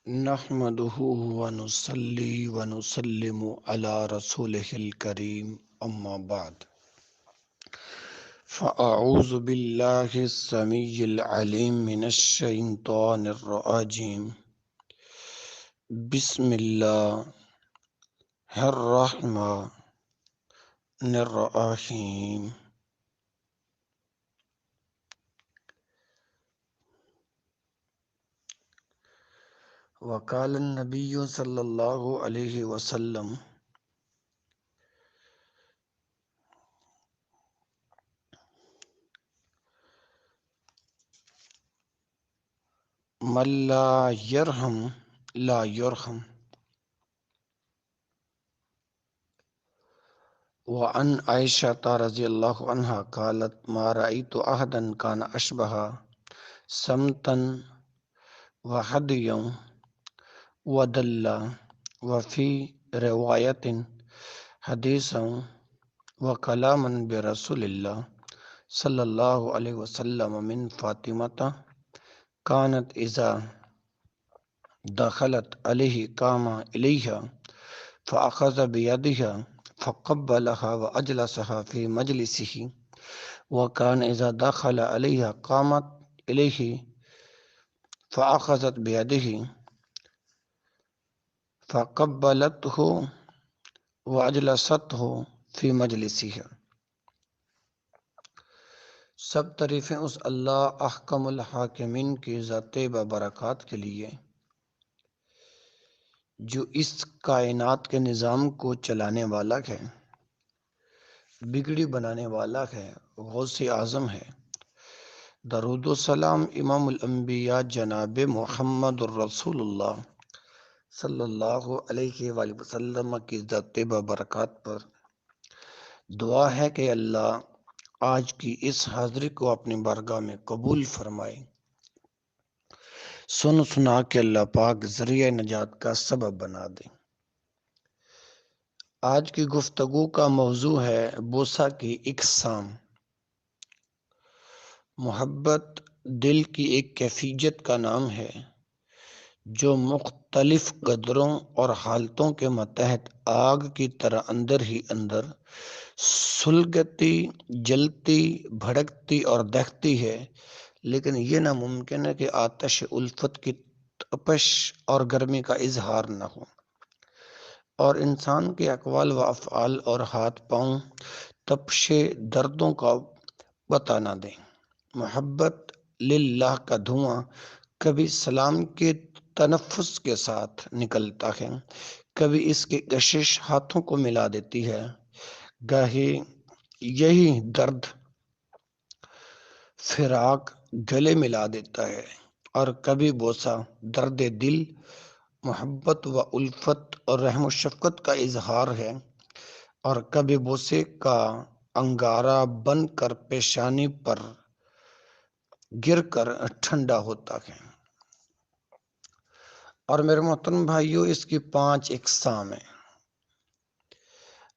نحمده ونصلي ونسلم على رسوله الكريم أما بعد فأعوذ بالله السميع العليم من الشيطان الرجيم بسم الله الرحمن الرحيم وقال النبي صلى الله عليه وسلم من لا يرحم لا يرحم وعن عائشة رضي الله عنها قالت ما رأيت أحدا كان أشبه سمتا وهديا ودلا وفي رواية حديثا وكلاما برسول الله صلى الله عليه وسلم من فاطمة كانت إذا دخلت عليه قام إليها فأخذ بيدها فقبلها وأجلسها في مجلسه وكان إذا دخل عليها قامت إليه فأخذت بيده فقبلته وأجلسته في مجلسها۔ سب تعریفیں اس اللہ احکم الحاکمین کی ذات ببرکات کے لیے جو اس کائنات کے نظام کو چلانے والا ہے، بگڑی بنانے والا ہے، غوث اعظم ہے۔ درود و سلام امام الانبیاء جناب محمد الرسول اللہ صلی اللہ علیہ وآلہ وسلم کی ذات ببرکات پر۔ دعا ہے کہ اللہ آج کی اس حاضری کو اپنی بارگاہ میں قبول فرمائے۔ سن سنا کے اللہ پاک ذریعہ نجات کا سبب بنا دے۔ آج کی گفتگو کا موضوع ہے بوسہ کی اقسام۔ محبت دل کی ایک کیفیت کا نام ہے جو مختلف قدروں اور حالتوں کے متحد آگ کی طرح اندر ہی اندر سلگتی، جلتی، بھڑکتی اور دہتی ہے، لیکن یہ ناممکن ہے کہ آتش الفت کی تپش اور گرمی کا اظہار نہ ہو اور انسان کے اقوال و افعال اور ہاتھ پاؤں تپش دردوں کا پتہ نہ دیں۔ محبت للہ کا دھواں کبھی سلام کے تنفس کے ساتھ نکلتا ہے، کبھی اس کی کشش ہاتھوں کو ملا دیتی ہے۔ گاہی یہی درد فراق گلے ملا دیتا ہے اور کبھی بوسہ درد دل، محبت و الفت اور رحم و شفقت کا اظہار ہے، اور کبھی بوسے کا انگارہ بن کر پیشانی پر گر کر ٹھنڈا ہوتا ہے۔ اور میرے محترم بھائیوں، اس کی 5 اقسام ہیں۔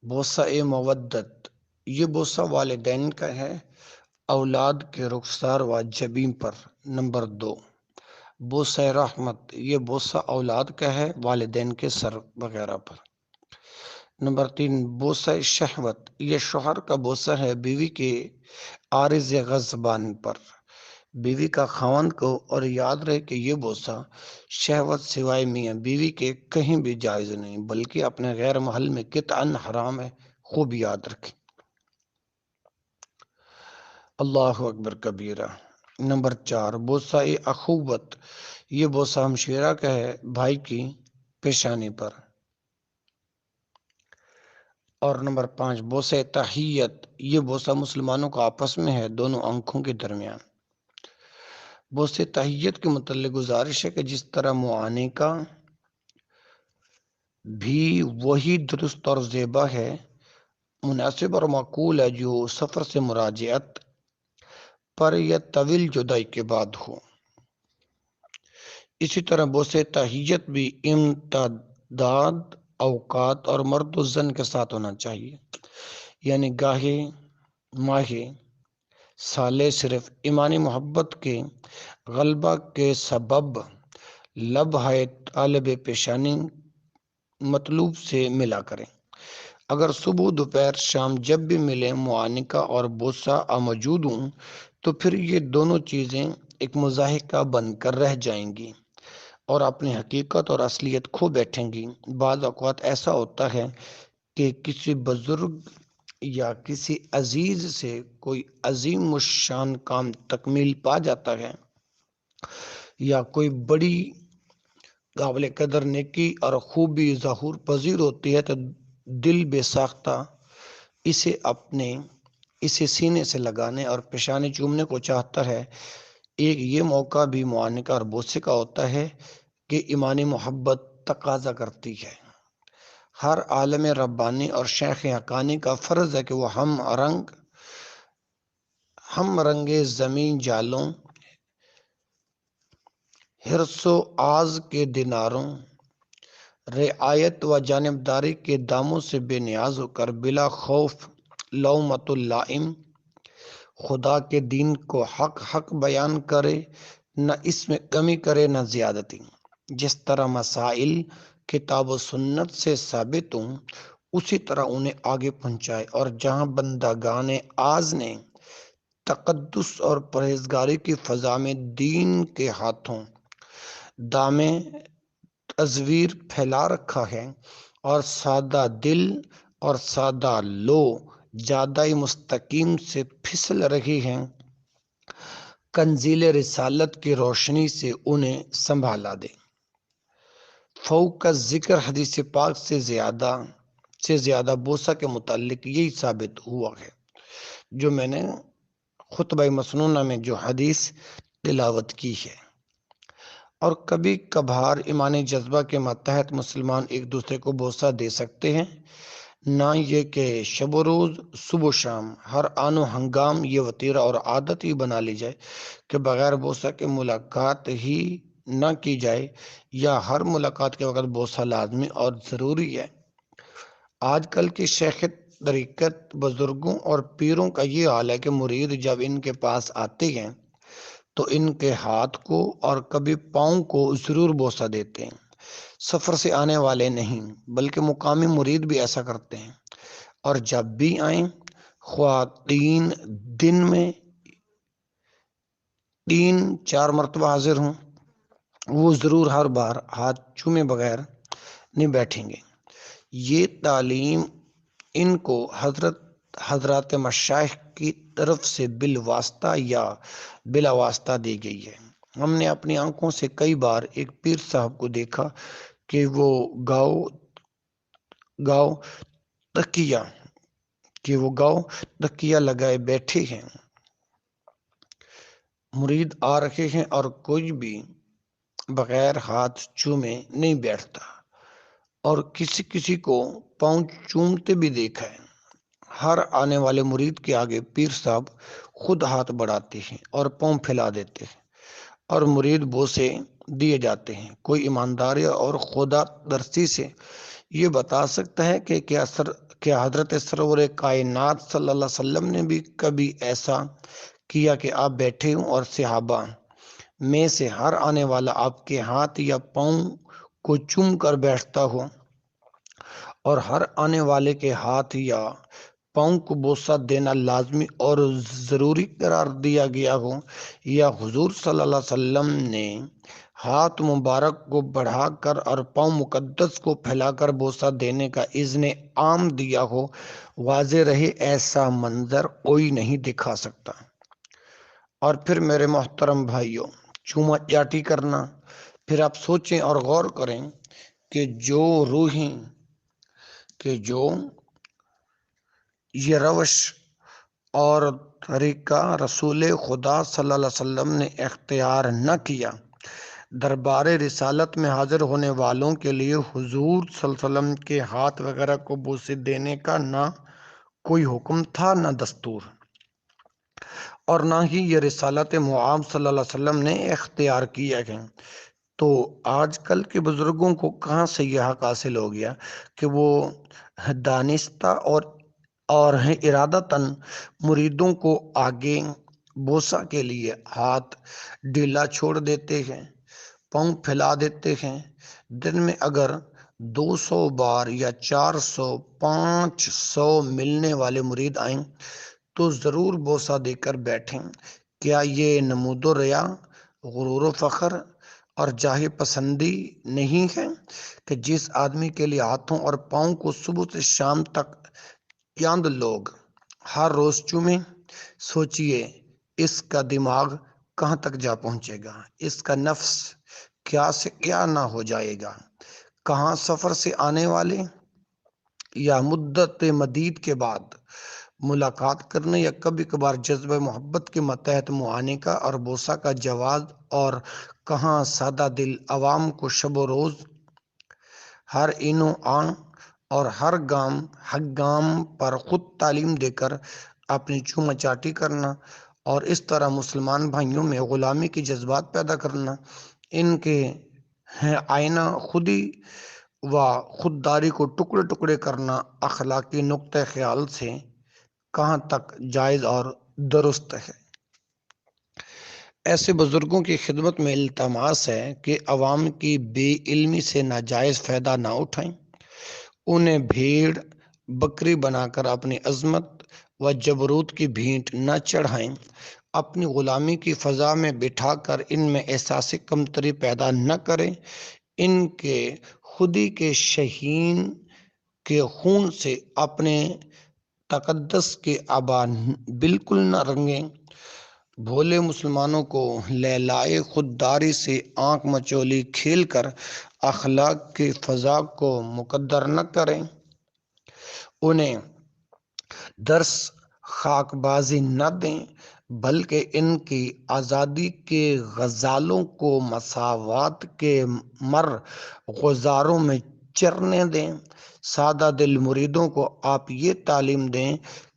بوسہ مودت، یہ بوسہ والدین کا ہے اولاد کے رخسار و جبین پر۔ نمبر 2، بوسہ رحمت، یہ بوسہ اولاد کا ہے والدین کے سر وغیرہ پر۔ نمبر 3، بوسہ شہوت، یہ شوہر کا بوسہ ہے بیوی کے عارض غضبان پر۔ بیوی کا خاوند کو اور یاد رہے کہ یہ بوسہ شہوت سوائے میاں بیوی کے کہیں بھی جائز نہیں، بلکہ اپنے غیر محل میں قطعاً حرام ہے، خوب یاد رکھیں۔ اللہ اکبر کبیرہ۔ نمبر 4، بوسہ اخوت، یہ بوسہ ہمشیرہ کا ہے بھائی کی پیشانی پر۔ اور نمبر 5، بوسہ تحیت، یہ بوسہ مسلمانوں کا آپس میں ہے دونوں آنکھوں کے درمیان۔ بوسہ تحیت کے متعلق گزارش ہے کہ جس طرح معانے کا بھی وہی درست اور زیبا ہے، مناسب اور معقول ہے جو سفر سے مراجعت پر یا طویل جدائی کے بعد ہو، اسی طرح بوسہ تحیت بھی امتداد اوقات اور مرد و زن کے ساتھ ہونا چاہیے، یعنی گاہے ماہے سالے صرف ایمانی محبت کے غلبہ کے سبب لب ہے طالب پیشانی مطلوب سے ملا کریں۔ اگر صبح دوپہر شام جب بھی ملیں معانقہ اور بوسہ موجود ہوں تو پھر یہ دونوں چیزیں ایک مضاحکہ بن کر رہ جائیں گی اور اپنی حقیقت اور اصلیت کھو بیٹھیں گی۔ بعض اوقات ایسا ہوتا ہے کہ کسی بزرگ یا کسی عزیز سے کوئی عظیم الشان کام تکمیل پا جاتا ہے یا کوئی بڑی قابل قدر نیکی اور خوبی ظہور پذیر ہوتی ہے تو دل بے ساختہ اسے سینے سے لگانے اور پیشانی چومنے کو چاہتا ہے۔ ایک یہ موقع بھی معانقہ اور بوسے کا ہوتا ہے کہ ایمانی محبت تقاضا کرتی ہے۔ ہر عالم ربانی اور شیخ حقانی کا فرض ہے کہ وہ ہم رنگ زمین جالوں حرص و آز کے دیناروں رعایت و جانبداری کے داموں سے بے نیاز ہو کر بلا خوف لومۃ اللائم خدا کے دین کو حق بیان کرے، نہ اس میں کمی کرے نہ زیادتی۔ جس طرح مسائل کتاب و سنت سے ثابت ہوں اسی طرح انہیں آگے پہنچائے، اور جہاں بندگان آز نے تقدس اور پرہیزگاری کی فضا میں دین کے ہاتھوں دامِ تزویر پھیلا رکھا ہے اور سادہ دل اور سادہ لو جادہ مستقیم سے پھسل رہی ہیں، کنزیل رسالت کی روشنی سے انہیں سنبھالا دے۔ فوق کا ذکر حدیث پاک سے زیادہ بوسہ کے متعلق یہی ثابت ہوا ہے جو میں نے خطبہ مسنونہ میں جو حدیث تلاوت کی ہے۔ اور کبھی کبھار ایمانی جذبہ کے ماتحت مسلمان ایک دوسرے کو بوسہ دے سکتے ہیں، نہ یہ کہ شب و روز صبح و شام ہر آن و ہنگام یہ وتیرہ اور عادت ہی بنا لی جائے کہ بغیر بوسہ کے ملاقات ہی نہ کی جائے، یا ہر ملاقات کے وقت بوسہ لازمی اور ضروری ہے۔ آج کل کی شیخ طریقت بزرگوں اور پیروں کا یہ حال ہے کہ مرید جب ان کے پاس آتے ہیں تو ان کے ہاتھ کو اور کبھی پاؤں کو ضرور بوسہ دیتے ہیں۔ سفر سے آنے والے نہیں بلکہ مقامی مرید بھی ایسا کرتے ہیں، اور جب بھی آئیں خواہ 3 دن میں 3-4 مرتبہ حاضر ہوں، وہ ضرور ہر بار ہاتھ چومے بغیر نہیں بیٹھیں گے۔ یہ تعلیم ان کو حضرات مشائخ کی طرف سے بالواسطہ یا بلا واسطہ دی گئی ہے۔ ہم نے اپنی آنکھوں سے کئی بار ایک پیر صاحب کو دیکھا کہ وہ گاؤ تکیہ لگائے بیٹھے ہیں، مرید آ رہے ہیں اور کوئی بھی بغیر ہاتھ چومے نہیں بیٹھتا، اور کسی کو پاؤں چومتے بھی دیکھا ہے۔ ہر آنے والے مرید کے آگے پیر صاحب خود ہاتھ بڑھاتے ہیں اور پاؤں پھیلا دیتے ہیں اور مرید بوسے دیے جاتے ہیں۔ کوئی ایمانداری اور خدا درستی سے یہ بتا سکتا ہے کہ کیا حضرت سرور کائنات صلی اللہ علیہ وسلم نے بھی کبھی ایسا کیا کہ آپ بیٹھے ہوں اور صحابہ میں سے ہر آنے والا آپ کے ہاتھ یا پاؤں کو چوم کر بیٹھتا ہو، اور ہر آنے والے کے ہاتھ یا پاؤں کو بوسہ دینا لازمی اور ضروری قرار دیا گیا ہو، یا حضور صلی اللہ علیہ وسلم نے ہاتھ مبارک کو بڑھا کر اور پاؤں مقدس کو پھیلا کر بوسہ دینے کا اذن عام دیا ہو، واضح رہے ایسا منظر کوئی نہیں دکھا سکتا۔ اور پھر میرے محترم بھائیوں، چوما چاٹی کرنا، پھر آپ سوچیں اور غور کریں کہ جو یہ روش اور طریقہ رسول خدا صلی اللہ علیہ وسلم نے اختیار نہ کیا، دربار رسالت میں حاضر ہونے والوں کے لیے حضور صلی اللہ علیہ وسلم کے ہاتھ وغیرہ کو بوسے دینے کا نہ کوئی حکم تھا نہ دستور، اور نہ ہی یہ رسالت معاب صلی اللہ علیہ وسلم نے اختیار کیا ہے، تو آج کل کے بزرگوں کو کہاں سے یہ حق حاصل ہو گیا کہ وہ دانستہ اور ارادتاً مریدوں کو آگے بوسہ کے لیے ہاتھ ڈھیلا چھوڑ دیتے ہیں؟ پاؤں پھیلا دیتے ہیں۔ دن میں اگر 200 بار یا 400 500 ملنے والے مرید آئیں تو ضرور بوسہ دے کر بیٹھیں۔ کیا یہ نمود و ریا، غرور و فخر اور جاہ پسندی نہیں ہے کہ جس آدمی کے لیے ہاتھوں اور پاؤں کو صبح سے شام تک چاند لوگ ہر روز چومیں؟ سوچئے اس کا دماغ کہاں تک جا پہنچے گا، اس کا نفس کیا سے کیا نہ ہو جائے گا۔ کہاں سفر سے آنے والے یا مدت مدید کے بعد ملاقات کرنے یا کبھی کبھار جذبہ محبت کے ماتحت معانے کا اور بوسہ کا جواز، اور کہاں سادہ دل عوام کو شب و روز ہر این و آن اور ہر گام پر خود تعلیم دے کر اپنی چوما چاٹی کرنا اور اس طرح مسلمان بھائیوں میں غلامی کی جذبات پیدا کرنا۔ ان کے ہیں آئینہ خودی و خودداری کو ٹکڑے ٹکڑے کرنا اخلاقی نقطہ خیال سے کہاں تک جائز اور درست ہے۔ ایسے بزرگوں کی خدمت میں التماس ہے کہ عوام کی بے علمی سے ناجائز فائدہ نہ اٹھائیں، انہیں بھیڑ بکری بنا کر اپنی عظمت و جبروت کی بھینٹ نہ چڑھائیں، اپنی غلامی کی فضا میں بٹھا کر ان میں احساس کمتری پیدا نہ کریں، ان کے خودی کے شہین کے خون سے اپنے تقدس کے آبا بالکل نہ رنگیں، بھولے مسلمانوں کو لیلائے خودداری سے آنکھ مچولی کھیل کر اخلاق کی فضا کو مقدر نہ کریں، انہیں درس خاک بازی نہ دیں، بلکہ ان کی آزادی کے غزالوں کو مساوات کے مر غزاروں میں چرنے دیں۔ سادہ دل مریدوں کو آپ یہ تعلیم دیں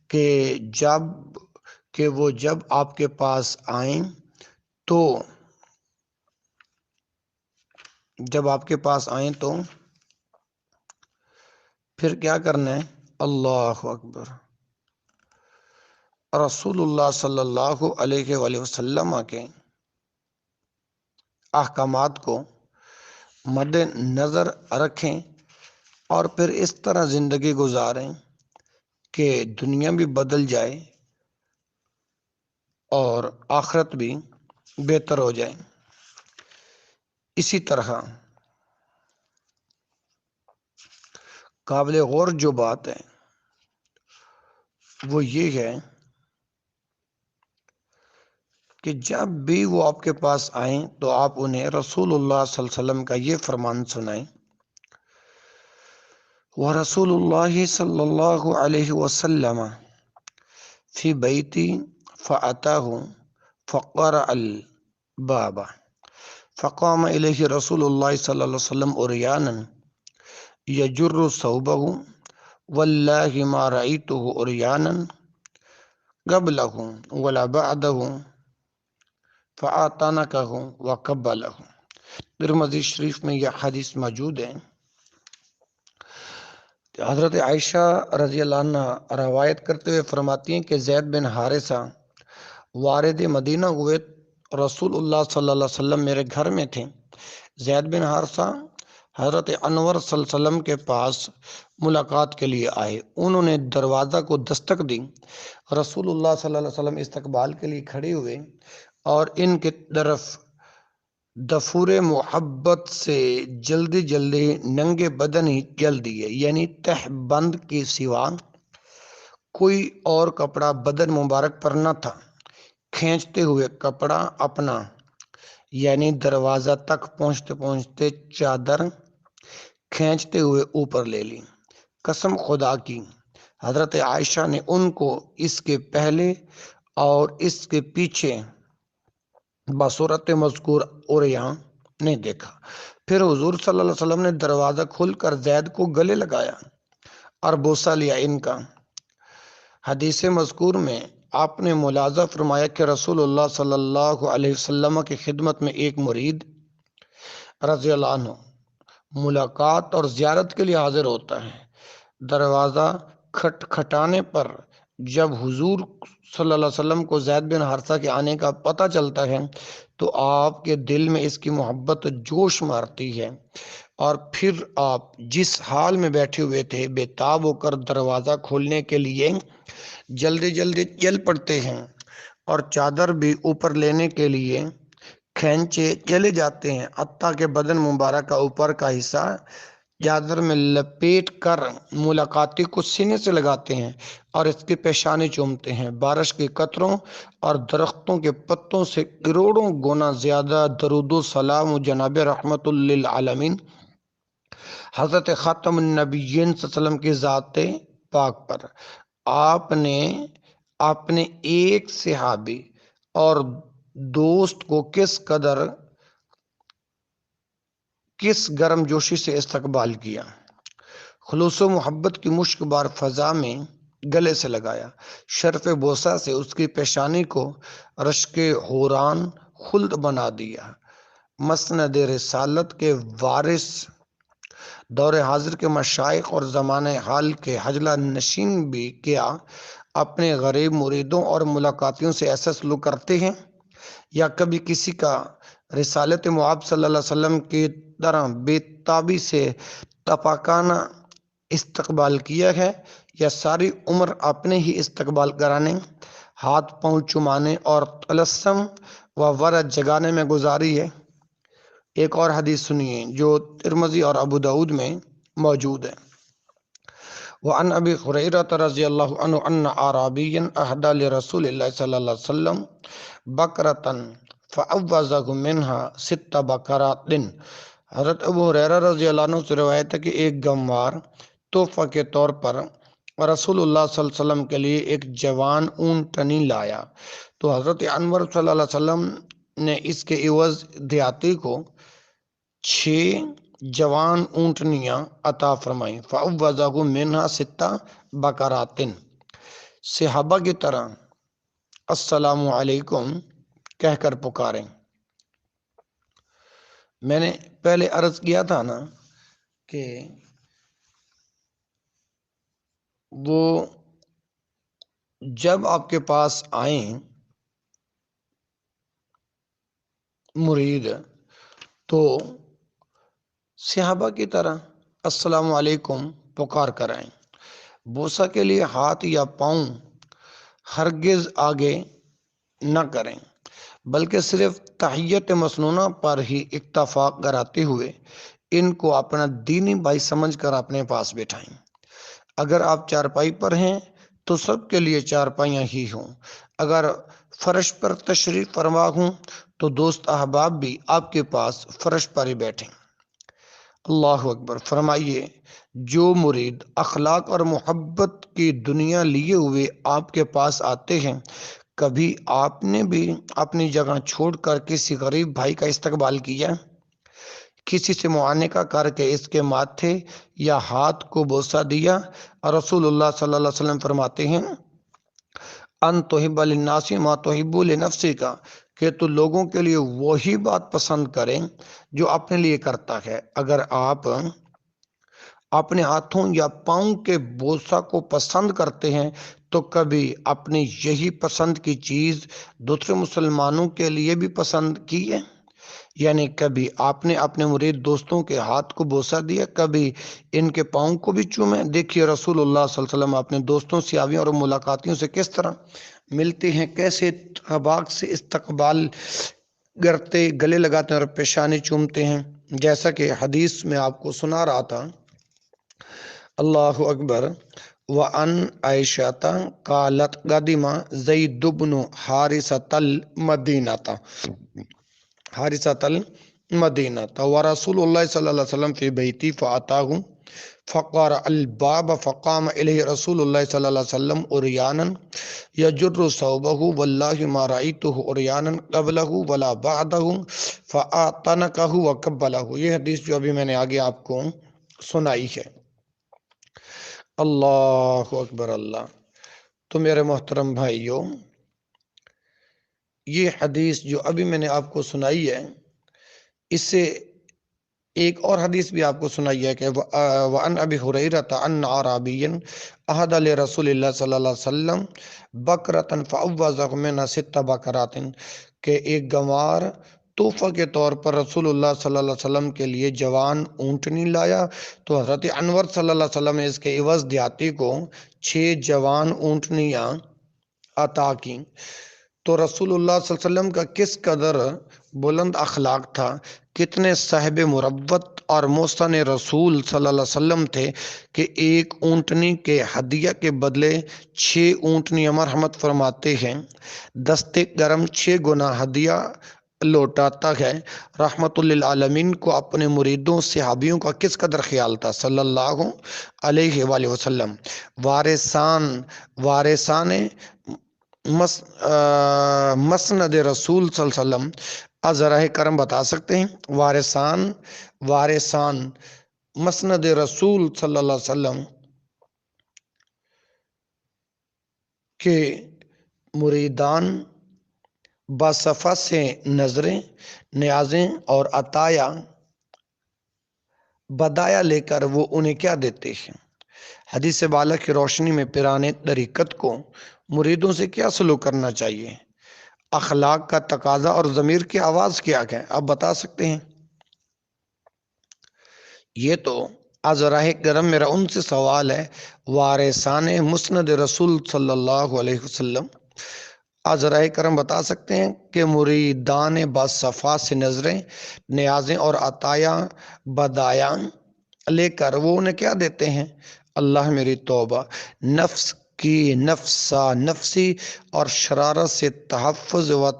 کہ وہ جب آپ کے پاس آئیں تو پھر کیا کرنا ہے؟ اللہ اکبر۔ رسول اللہ صلی اللہ علیہ وآلہ وسلم کے احکامات کو مد نظر رکھیں اور پھر اس طرح زندگی گزاریں کہ دنیا بھی بدل جائے اور آخرت بھی بہتر ہو جائے۔ اسی طرح قابل غور جو بات ہے وہ یہ ہے کہ جب بھی وہ آپ کے پاس آئیں تو آپ انہیں رسول اللہ صلی اللہ علیہ وسلم کا یہ فرمان سنائیں، وَرَسُولُ اللَّهِ صلی اللہ علیہ وسلم فی بیتی فَأَتَاهُ فَقَرَعَ الْبَابَ فقام الیہ رسول اللہ صلی اللہ علیہ وسلم عریانا یجر ثوبہ واللہ ما رأیتہ عریانا قبلہ ولا بعدہ فآتانکہ وقبلہ۔ ترمذی شریف میں یہ حدیث موجود ہے۔ حضرت عائشہ رضی اللہ عنہ روایت کرتے ہوئے فرماتی ہیں کہ زید بن حارثہ وارد مدینہ ہوئے، رسول اللہ صلی اللہ علیہ وسلم میرے گھر میں تھے۔ زید بن حارثہ حضرت انور صلی اللہ علیہ وسلم کے پاس ملاقات کے لیے آئے، انہوں نے دروازہ کو دستک دی، رسول اللہ صلی اللہ علیہ وسلم استقبال کے لیے کھڑے ہوئے اور ان کی طرف دفور محبت سے جلدی جلدی ننگے بدن ہی چل دیے، یعنی تہ بند کے سوا کوئی اور کپڑا بدن مبارک پر نہ تھا، کھینچتے ہوئے کپڑا اپنا، یعنی دروازہ تک پہنچتے پہنچتے چادر کھینچتے ہوئے اوپر لے لی۔ قسم خدا کی حضرت عائشہ نے ان کو اس کے پہلے اور اس کے پیچھے بصورت مذکور عریاں نہیں دیکھا۔ پھر حضور صلی اللہ علیہ وسلم نے دروازہ کھول کر زید کو گلے لگایا اور بوسہ لیا ان کا۔ حدیث مذکور میں آپ نے ملاحظہ فرمایا کہ رسول اللہ صلی اللہ علیہ وسلم کی خدمت میں ایک مرید رضی اللہ عنہ ملاقات اور زیارت کے لیے حاضر ہوتا ہے۔ دروازہ کھٹکھٹانے پر جب حضور صلی اللہ علیہ وسلم کو زید بن حارثہ کے آنے کا پتہ چلتا ہے تو آپ کے دل میں اس کی محبت جوش مارتی ہے، اور پھر آپ جس حال میں بیٹھے ہوئے تھے بےتاب ہو کر دروازہ کھولنے کے لیے جلدی جلدی چل پڑتے ہیں، اور چادر بھی اوپر لینے کے لیے کھینچے چلے جاتے ہیں، حتیٰ کہ بدن مبارک کا اوپر کا حصہ چادر میں لپیٹ کر ملاقاتی کو سینے سے لگاتے ہیں اور اس کی پیشانی چومتے ہیں۔ بارش کے قطروں اور درختوں کے پتوں سے کروڑوں گنا زیادہ درود و سلام جناب رحمت للعالمین حضرت خاتم النبیین صلی اللہ علیہ وسلم کی ذات پاک پر۔ آپ نے اپنے ایک صحابی اور دوست کو کس گرم جوشی سے استقبال کیا، خلوص و محبت کی مشک بار فضا میں گلے سے لگایا، شرف بوسہ سے اس کی پیشانی کو رشک حوران خلد بنا دیا۔ مسند رسالت کے وارث، دور حاضر کے مشائخ اور زمانہ حال کے حجلہ نشین بھی کیا اپنے غریب مریدوں اور ملاقاتیوں سے ایسا سلوک کرتے ہیں، یا کبھی کسی کا رسالت معاب صلی اللہ علیہ وسلم کی طرح بے تابی سے تپاکانہ استقبال کیا ہے، یا ساری عمر اپنے ہی استقبال کرانے، ہاتھ پاؤں چمانے اور طلسم و ورد جگانے میں گزاری ہے؟ ایک اور حدیث سنیے جو ترمذی اور ابو داؤد میں موجود ہے۔ وعن ابی ہریرہ رضی اللہ عنہ ان اعرابیا اہدی لرسول اللہ صلی اللہ علیہ وسلم بقرۃ فعوضہ منها 6 بقرات۔ حضرت ابو ہریرہ رضی اللہ عنہ سے روایت ہے کہ ایک گنوار تحفہ کے طور پر رسول اللہ صلی اللہ علیہ وسلم کے لیے ایک جوان اونٹنی لایا، تو حضرت انور صلی اللہ علیہ وسلم نے اس کے عوض دیاتی کو 6 جوان اونٹنیاں عطا فرمائیں۔ فعوضہ منها 6 بقرات۔ صحابہ کی طرح السلام علیکم کہہ کر پکاریں۔ میں نے پہلے عرض کیا تھا نا کہ وہ جب آپ کے پاس آئیں مرید تو صحابہ کی طرح السلام علیکم پکار کر آئیں۔ بوسہ کے لیے ہاتھ یا پاؤں ہرگز آگے نہ کریں، بلکہ صرف تحیت مسنونہ پر ہی اکتفا کراتے ہوئے ان کو اپنا دینی بھائی سمجھ کر اپنے پاس بٹھائیں۔ اگر آپ چارپائی پر ہیں تو سب کے لیے چارپائیاں ہی ہوں، اگر فرش پر تشریف فرما ہوں تو دوست احباب بھی آپ کے پاس فرش پر ہی بیٹھیں۔ اللہ اکبر۔ فرمائیے، جو مرید اخلاق اور محبت کی دنیا لیے ہوئے آپ کے پاس آتے ہیں، کبھی آپ نے بھی اپنی جگہ چھوڑ کر کسی غریب بھائی کا استقبال کیا؟ کسی سے معانقہ کر کے اس کے ماتھے یا ہاتھ کو بوسہ دیا؟ رسول اللہ صلی اللہ علیہ وسلم فرماتے ہیں ان تحب للناس ما تحب لنفسک، کہ تو لوگوں کے لیے وہی بات پسند کریں جو اپنے لیے کرتا ہے۔ اگر آپ اپنے ہاتھوں یا پاؤں کے بوسہ کو پسند کرتے ہیں تو کبھی اپنی یہی پسند کی چیز دوسرے مسلمانوں کے لیے بھی پسند کی ہے؟ یعنی کبھی آپ نے اپنے مرید دوستوں کے ہاتھ کو بوسہ دیا، کبھی ان کے پاؤں کو بھی چومے؟ دیکھیے رسول اللہ صلی اللہ علیہ وسلم اپنے دوستوں، صحابیوں اور ملاقاتیوں سے کس طرح ملتے ہیں، کیسے اتفاق سے استقبال کرتے، گلے لگاتے ہیں اور پیشانی چومتے ہیں، جیسا کہ حدیث میں آپ کو سنا رہا تھا۔ اللہ اکبر۔ وعن عائشہ قالت قدم زید بن حارثۃ المدینہ ورسول اللہ صلی اللہ علیہ وسلم فی بیتی فاتاہ فقار الباب فقام الیہ رسول اللہ صلی اللہ علیہ وسلم عریانا یجر ثوبہ واللہ ما رأیتہ عریانا قبلہ ولا بعدہ فآتنکہ وقبلہ۔ یہ حدیث جو ابھی میں نے آگے آپ کو سنائی ہے۔ اللہ اکبر اللہ۔ تو میرے محترم بھائیوں، یہ حدیث جو ابھی میں نے آپ کو سنائی ہے، اس سے ایک اور حدیث بھی آپ کو سنائی ہے کہ وَعَنْ أَبِي هُرَيْرَةَ أَنَّ أَعْرَابِيًّا أَهْدَىٰ لِرَسُولِ اللَّهِ صلی اللہ علیہ وسلم بَقْرَةً فَأَوَّزَهُ مِنْهَا 6 بَقَرَاتٍ۔ کہ ایک گنوار تحفہ کے طور پر رسول اللہ صلی اللہ علیہ وسلم کے لیے جوان اونٹنی لایا، تو حضرت انور صلی اللہ علیہ وسلم نے اس کے عوض دیہاتی کو 6 جوان اونٹنیاں عطا کی۔ تو رسول اللہ صلی اللہ علیہ وسلم کا کس قدر بلند اخلاق تھا، کتنے صاحب مروت اور محسن رسول صلی اللہ علیہ وسلم تھے کہ ایک اونٹنی کے ہدیہ کے بدلے 6 اونٹنیاں مرحمت فرماتے ہیں۔ دست گرم 6 گنا ہدیہ لوٹاتا ہے۔ رحمت للعالمین کو اپنے مریدوں صحابیوں کا کس قدر خیال تھا صلی اللہ علیہ وآلہ وسلم۔ وارثان مسند رسول صلی اللہ علیہ وسلم ذرائع کرم بتا سکتے ہیں؟ وارثان مسند رسول صلی اللہ علیہ وسلم کے مریدان باصفا سے نظریں، نیازیں اور عطایا بدایا لے کر وہ انہیں کیا دیتے ہیں؟ حدیث بالا کی روشنی میں پیرانے طریقت کو مریدوں سے کیا سلوک کرنا چاہیے؟ اخلاق کا تقاضا اور ضمیر کی آواز کیا ہے، آپ بتا سکتے ہیں؟ یہ تو ازراہ گرم میرا ان سے سوال ہے، وارثان مسند رسول صلی اللہ علیہ وسلم ازراہ کرم بتا سکتے ہیں کہ مریدان باصفا سے نظریں، نیازیں اور عطایا بدایا لے کر وہ انہیں کیا دیتے ہیں؟ اللہ میری توبہ، نفس کی نفسی اور شرارت سے تحفظ و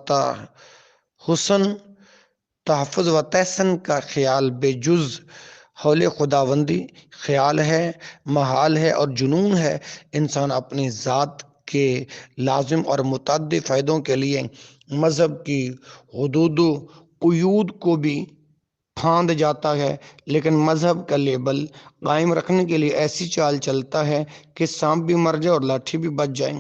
تحسن کا خیال بے جز حول خداوندی خیال ہے، محال ہے اور جنون ہے۔ انسان اپنی ذات کے لازم اور متعدد فائدوں کے لیے مذہب کی حدود و قیود کو بھی پھاند جاتا ہے، لیکن مذہب کا لیبل قائم رکھنے کے لیے ایسی چال چلتا ہے کہ سانپ بھی مر جائے اور لاٹھی بھی بچ جائے،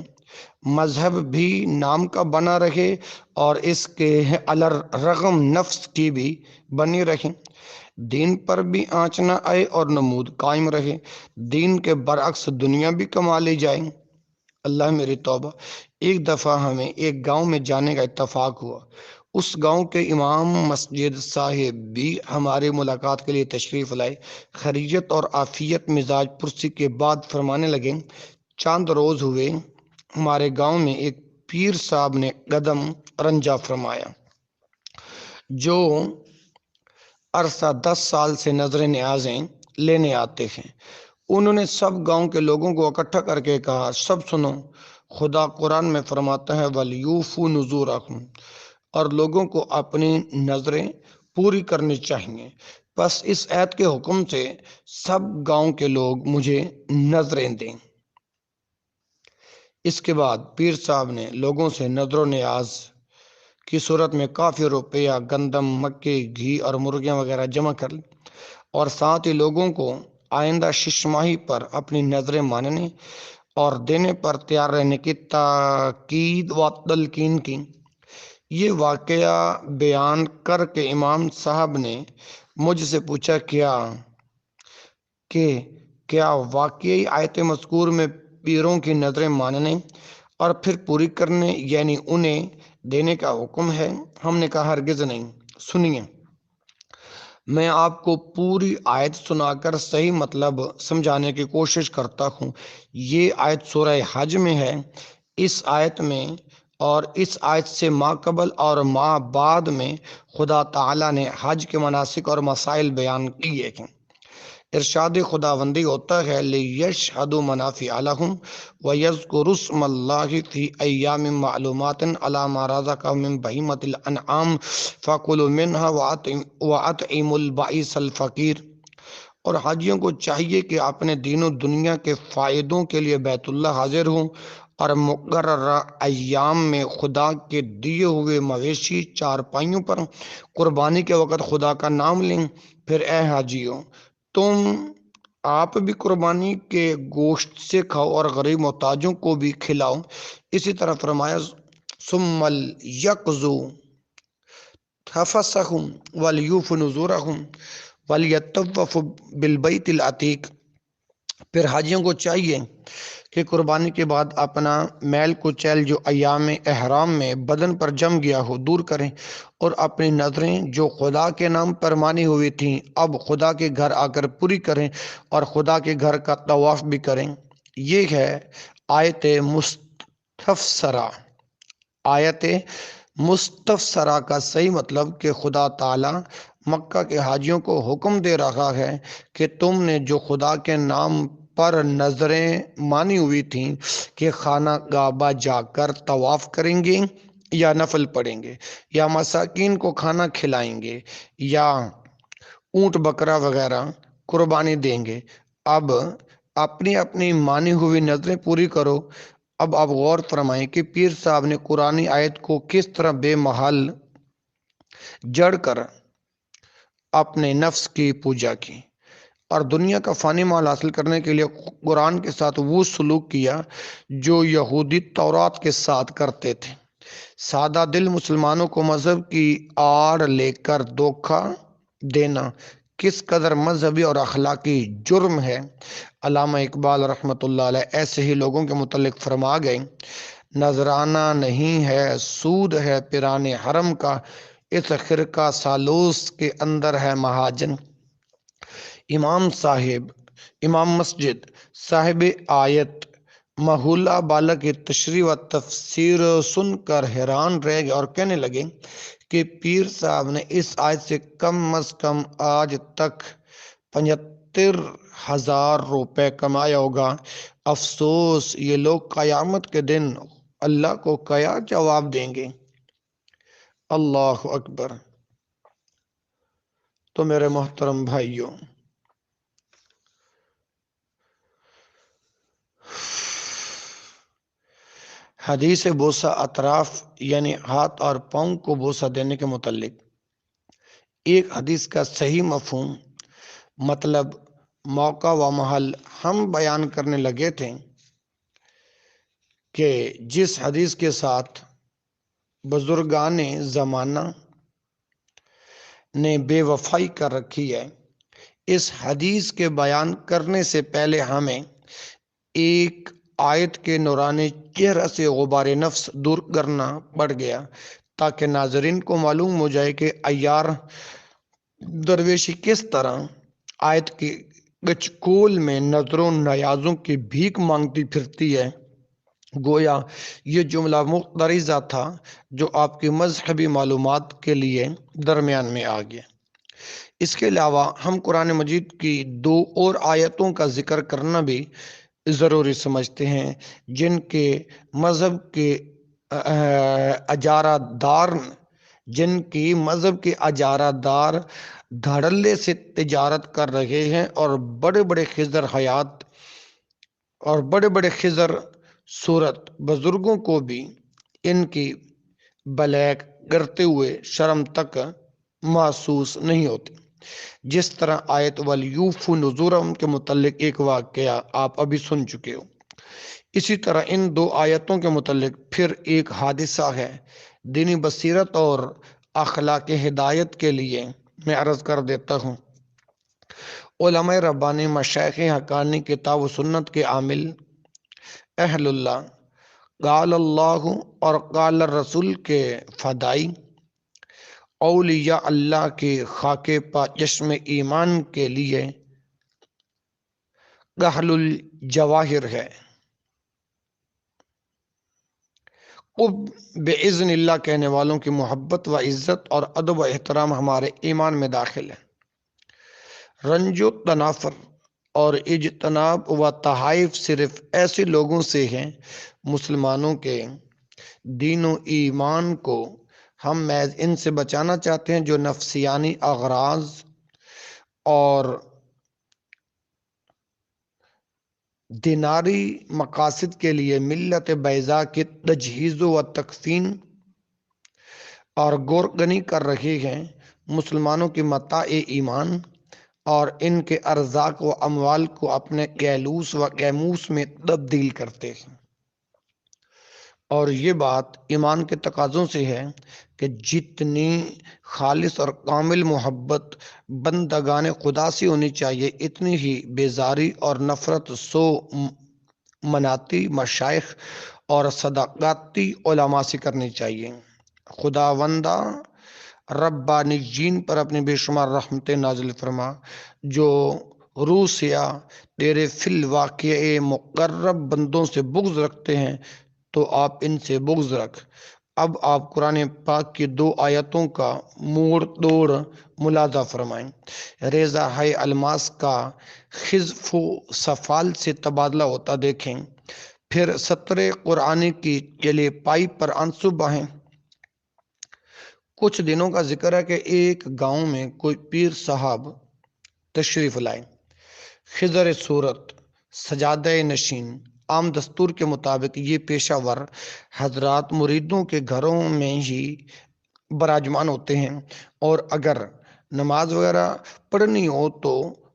مذہب بھی نام کا بنا رہے اور اس کے الرغم نفس کی بھی بنی رہے، دین پر بھی آنچ نہ آئے اور نمود قائم رہے، دین کے برعکس دنیا بھی کما لی جائے۔ اللہ میری توبہ، ایک دفعہ ہمیں ایک گاؤں میں جانے کا اتفاق ہوا۔ اس گاؤں کے امام مسجد صاحب بھی ہماری ملاقات کے لیے تشریف لائے۔ خیریت اور عافیت مزاج پرسی کے بعد فرمانے لگے، چند روز ہوئے ہمارے گاؤں میں ایک پیر صاحب نے قدم رنجا فرمایا، جو عرصہ 10 سال سے نظر نیازیں لینے آتے ہیں۔ انہوں نے سب گاؤں کے لوگوں کو اکٹھا کر کے کہا، سب سنو، خدا قرآن میں فرماتا ہے وَلْيُوفُوا نُذُورَهُمْ، اور لوگوں کو اپنی نظریں پوری کرنی چاہیے۔ بس اس آیت کے حکم سے سب گاؤں کے لوگ مجھے نظریں دیں۔ اس کے بعد پیر صاحب نے لوگوں سے نظر و نیاز کی صورت میں کافی روپیہ، گندم، مکے، گھی اور مرغیاں وغیرہ جمع کر لی، اور ساتھ ہی لوگوں کو آئندہ 6 ماہی پر اپنی نظریں ماننے اور دینے پر تیار رہنے کی تاکید و تلقین کی۔ یہ واقعہ بیان کر کے امام صاحب نے مجھ سے پوچھا کہ کیا واقعی آیت مذکور میں پیروں کی نظریں ماننے اور پھر پوری کرنے یعنی انہیں دینے کا حکم ہے؟ ہم نے کہا ہرگز نہیں۔ سنیے، میں آپ کو پوری آیت سنا کر صحیح مطلب سمجھانے کی کوشش کرتا ہوں۔ یہ آیت سورہ حج میں ہے۔ اس آیت میں اور اس آیت سے ما قبل اور ما بعد میں خدا تعالیٰ نے حج کے مناسک اور مسائل بیان کیے ہیں۔ ارشاد خداوندی ہوتا ہے لِيَشْهَدُوا مَنَافِعَ لَهُمْ وَيَذْكُرُوا اسْمَ اللَّهِ فِي أَيَّامٍ مَّعْلُومَاتٍ عَلَىٰ مَا رَزَقَهُم مِّن بَهِيمَةِ الْأَنْعَامِ فَكُلُوا مِنْهَا وَأَطْعِمُوا الْبَائِسَ الْفَقِيرَ۔ اور حاجیوں کو چاہیے کہ اپنے دین و دنیا کے فائدوں کے لیے بیت اللہ حاضر ہوں اور مقررہ ایام میں خدا کے دیے ہوئے مویشی چارپائیوں پر قربانی کے وقت خدا کا نام لیں۔ پھر اے حاجیوں، تم آپ بھی قربانی کے گوشت سے کھاؤ اور غریب محتاجوں کو بھی کھلاؤ۔ اسی طرح فرمایا ثم لیقضوا تفثهم وليوفوا نذورهم وليطوفوا بالبيت العتيق۔ پھر حاجیوں کو چاہیے کہ قربانی کے بعد اپنا میل کچیل جو ایام احرام میں بدن پر جم گیا ہو دور کریں، اور اپنی نظریں جو خدا کے نام پر مانی ہوئی تھیں اب خدا کے گھر آ کر پوری کریں، اور خدا کے گھر کا طواف بھی کریں۔ یہ ہے آیت مستفسرہ۔ آیت مستفسرہ کا صحیح مطلب کہ خدا تعالی مکہ کے حاجیوں کو حکم دے رہا ہے کہ تم نے جو خدا کے نام پر نظریں مانی ہوئی تھیں کہ خانہ کعبہ جا کر طواف کریں گے، یا نفل پڑھیں گے، یا مساکین کو کھانا کھلائیں گے، یا اونٹ بکرا وغیرہ قربانی دیں گے، اب اپنی اپنی مانی ہوئی نظریں پوری کرو۔ اب آپ غور فرمائیں کہ پیر صاحب نے قرآنی آیت کو کس طرح بے محل جڑ کر اپنے نفس کی پوجا کی، اور دنیا کا فانی مال حاصل کرنے کے لیے قرآن کے ساتھ وہ سلوک کیا جو یہودی تورات کے ساتھ کرتے تھے۔ سادہ دل مسلمانوں کو مذہب کی آڑ لے کر دھوکہ دینا کس قدر مذہبی اور اخلاقی جرم ہے۔ علامہ اقبال رحمۃ اللہ علیہ ایسے ہی لوگوں کے متعلق فرما گئے: نذرانہ نہیں ہے سود ہے پیران حرم کا، اس خرقہ سالوس کے اندر ہے مہاجن۔ امام مسجد صاحب آیت محلہ بالا کی تشریح و تفسیر سن کر حیران رہ گئے اور کہنے لگے کہ پیر صاحب نے اس آیت سے کم از کم آج تک 75,000 روپے کمایا ہوگا۔ افسوس یہ لوگ قیامت کے دن اللہ کو کیا جواب دیں گے؟ اللہ اکبر۔ تو میرے محترم بھائیوں، حدیث بوسہ اطراف یعنی ہاتھ اور پاؤں کو بوسہ دینے کے متعلق ایک حدیث کا صحیح مفہوم مطلب موقع و محل ہم بیان کرنے لگے تھے کہ جس حدیث کے ساتھ بزرگان زمانہ نے بے وفائی کر رکھی ہے، اس حدیث کے بیان کرنے سے پہلے ہمیں ایک آیت کے نورانی چہرہ سے غبار نفس دور کرنا پڑ گیا تاکہ ناظرین کو معلوم ہو جائے کہ عیار درویشی کس طرح آیت کی گچکول میں نظروں نیازوں کی بھیک مانگتی پھرتی ہے۔ گویا یہ جملہ مقترضہ تھا جو آپ کی مذہبی معلومات کے لیے درمیان میں آ گیا۔ اس کے علاوہ ہم قرآن مجید کی 2 اور آیتوں کا ذکر کرنا بھی ضروری سمجھتے ہیں جن کے مذہب کے اجارہ دار دھڑلے سے تجارت کر رہے ہیں، اور بڑے بڑے خضر صورت بزرگوں کو بھی ان کی بلیک کرتے ہوئے شرم تک محسوس نہیں ہوتی۔ جس طرح آیت وَلْيُوفُوا نُذُورَهُمْ کے متعلق ایک واقعہ آپ ابھی سن چکے ہو، اسی طرح ان 2 آیتوں کے متعلق پھر ایک حادثہ ہے۔ دینی بصیرت اور اخلاق ہدایت کے لیے میں عرض کر دیتا ہوں، علماء ربانی، مشائخ حقانی، کتاب و سنت کے عامل، اہل اللہ، قال اللہ اور قال الرسول کے فدائی، اولیاء اللہ کے خاکے پا چشم ایمان کے لیے کحل الجواہر ہے۔ بِإِذْنِ اللہ کہنے والوں کی محبت و عزت اور ادب و احترام ہمارے ایمان میں داخل ہے۔ رنج و تنافر اور اجتناب و تحائف صرف ایسے لوگوں سے ہیں۔ مسلمانوں کے دین و ایمان کو ہم محض ان سے بچانا چاہتے ہیں جو نفسیانی اغراض اور دیناری مقاصد کے لیے ملت بیضا کی تجہیز و تقسیم اور گورکنی کر رہے ہیں۔ مسلمانوں کی متاع ایمان اور ان کے ارزاق و اموال کو اپنے گیلوس و گیموس میں تبدیل کرتے ہیں۔ اور یہ بات ایمان کے تقاضوں سے ہے کہ جتنی خالص اور کامل محبت بندگان خدا سے ہونی چاہیے، اتنی ہی بیزاری اور نفرت سو مناتی مشائخ اور صداقاتی علماء سے کرنی چاہیے۔ خداوندہ ربانیین پر اپنی بے شمار رحمتیں نازل فرما، جو روح سیا تیرے فی الواقع مقرب بندوں سے بغض رکھتے ہیں تو آپ ان سے بغض رکھ۔ اب آپ قرآن پاک کی 2 آیتوں کا موڑ توڑ ملاحظہ فرمائیں۔ ریزہ ہے الماس کا خزف و صفال سے تبادلہ ہوتا دیکھیں، پھر سطر قرآن کی چلے پائی پر آنسو بہیں۔ کچھ دنوں کا ذکر ہے کہ ایک گاؤں میں کوئی پیر صاحب تشریف لائے۔ خضر صورت، سجادہ نشین۔ عام دستور کے مطابق یہ پیشہ ور حضرات مریدوں کے گھروں میں ہی براجمان ہوتے ہیں، اور اگر نماز وغیرہ پڑھنی ہو تو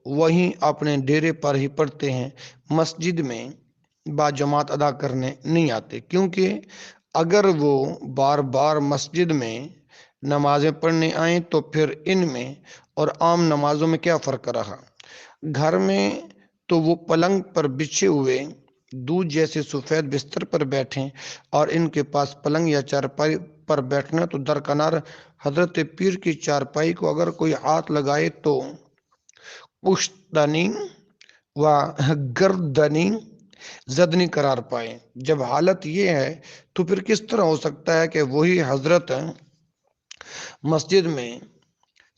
وہیں اپنے ڈیرے پر ہی پڑھتے ہیں، مسجد میں باجماعت ادا کرنے نہیں آتے، کیونکہ اگر وہ بار بار مسجد میں نمازیں پڑھنے آئیں تو پھر ان میں اور عام نمازوں میں کیا فرق رہا۔ گھر میں تو وہ پلنگ پر بچھے ہوئے دودھ جیسے سفید بستر پر بیٹھیں، اور ان کے پاس پلنگ یا چارپائی پر بیٹھنا تو درکنار حضرت پیر کی چارپائی کو اگر کوئی ہاتھ لگائے تو پشتنی و گردنی زدنی قرار پائے۔ جب حالت یہ ہے تو پھر کس طرح ہو سکتا ہے کہ وہی حضرت مسجد میں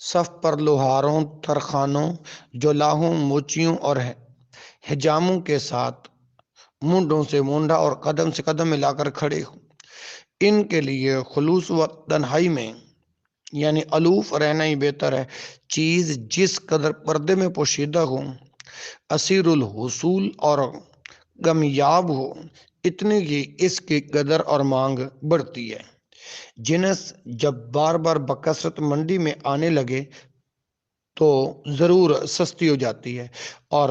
صف پر لوہاروں، ترخانوں، جولاہوں، موچیوں اور حجاموں کے ساتھ مونڈوں سے مونڈا اور قدم سے قدم ملا کر کھڑے ہوں۔ ان کے لیے خلوص و تنہائی میں یعنی الوف رہنا ہی بہتر ہے۔ چیز جس قدر پردے میں پوشیدہ ہو، اسیر الحصول اور کمیاب ہو، اتنی ہی اس کی قدر اور مانگ بڑھتی ہے۔ جنس جب بار بار بکثرت منڈی میں آنے لگے تو ضرور سستی ہو جاتی ہے، اور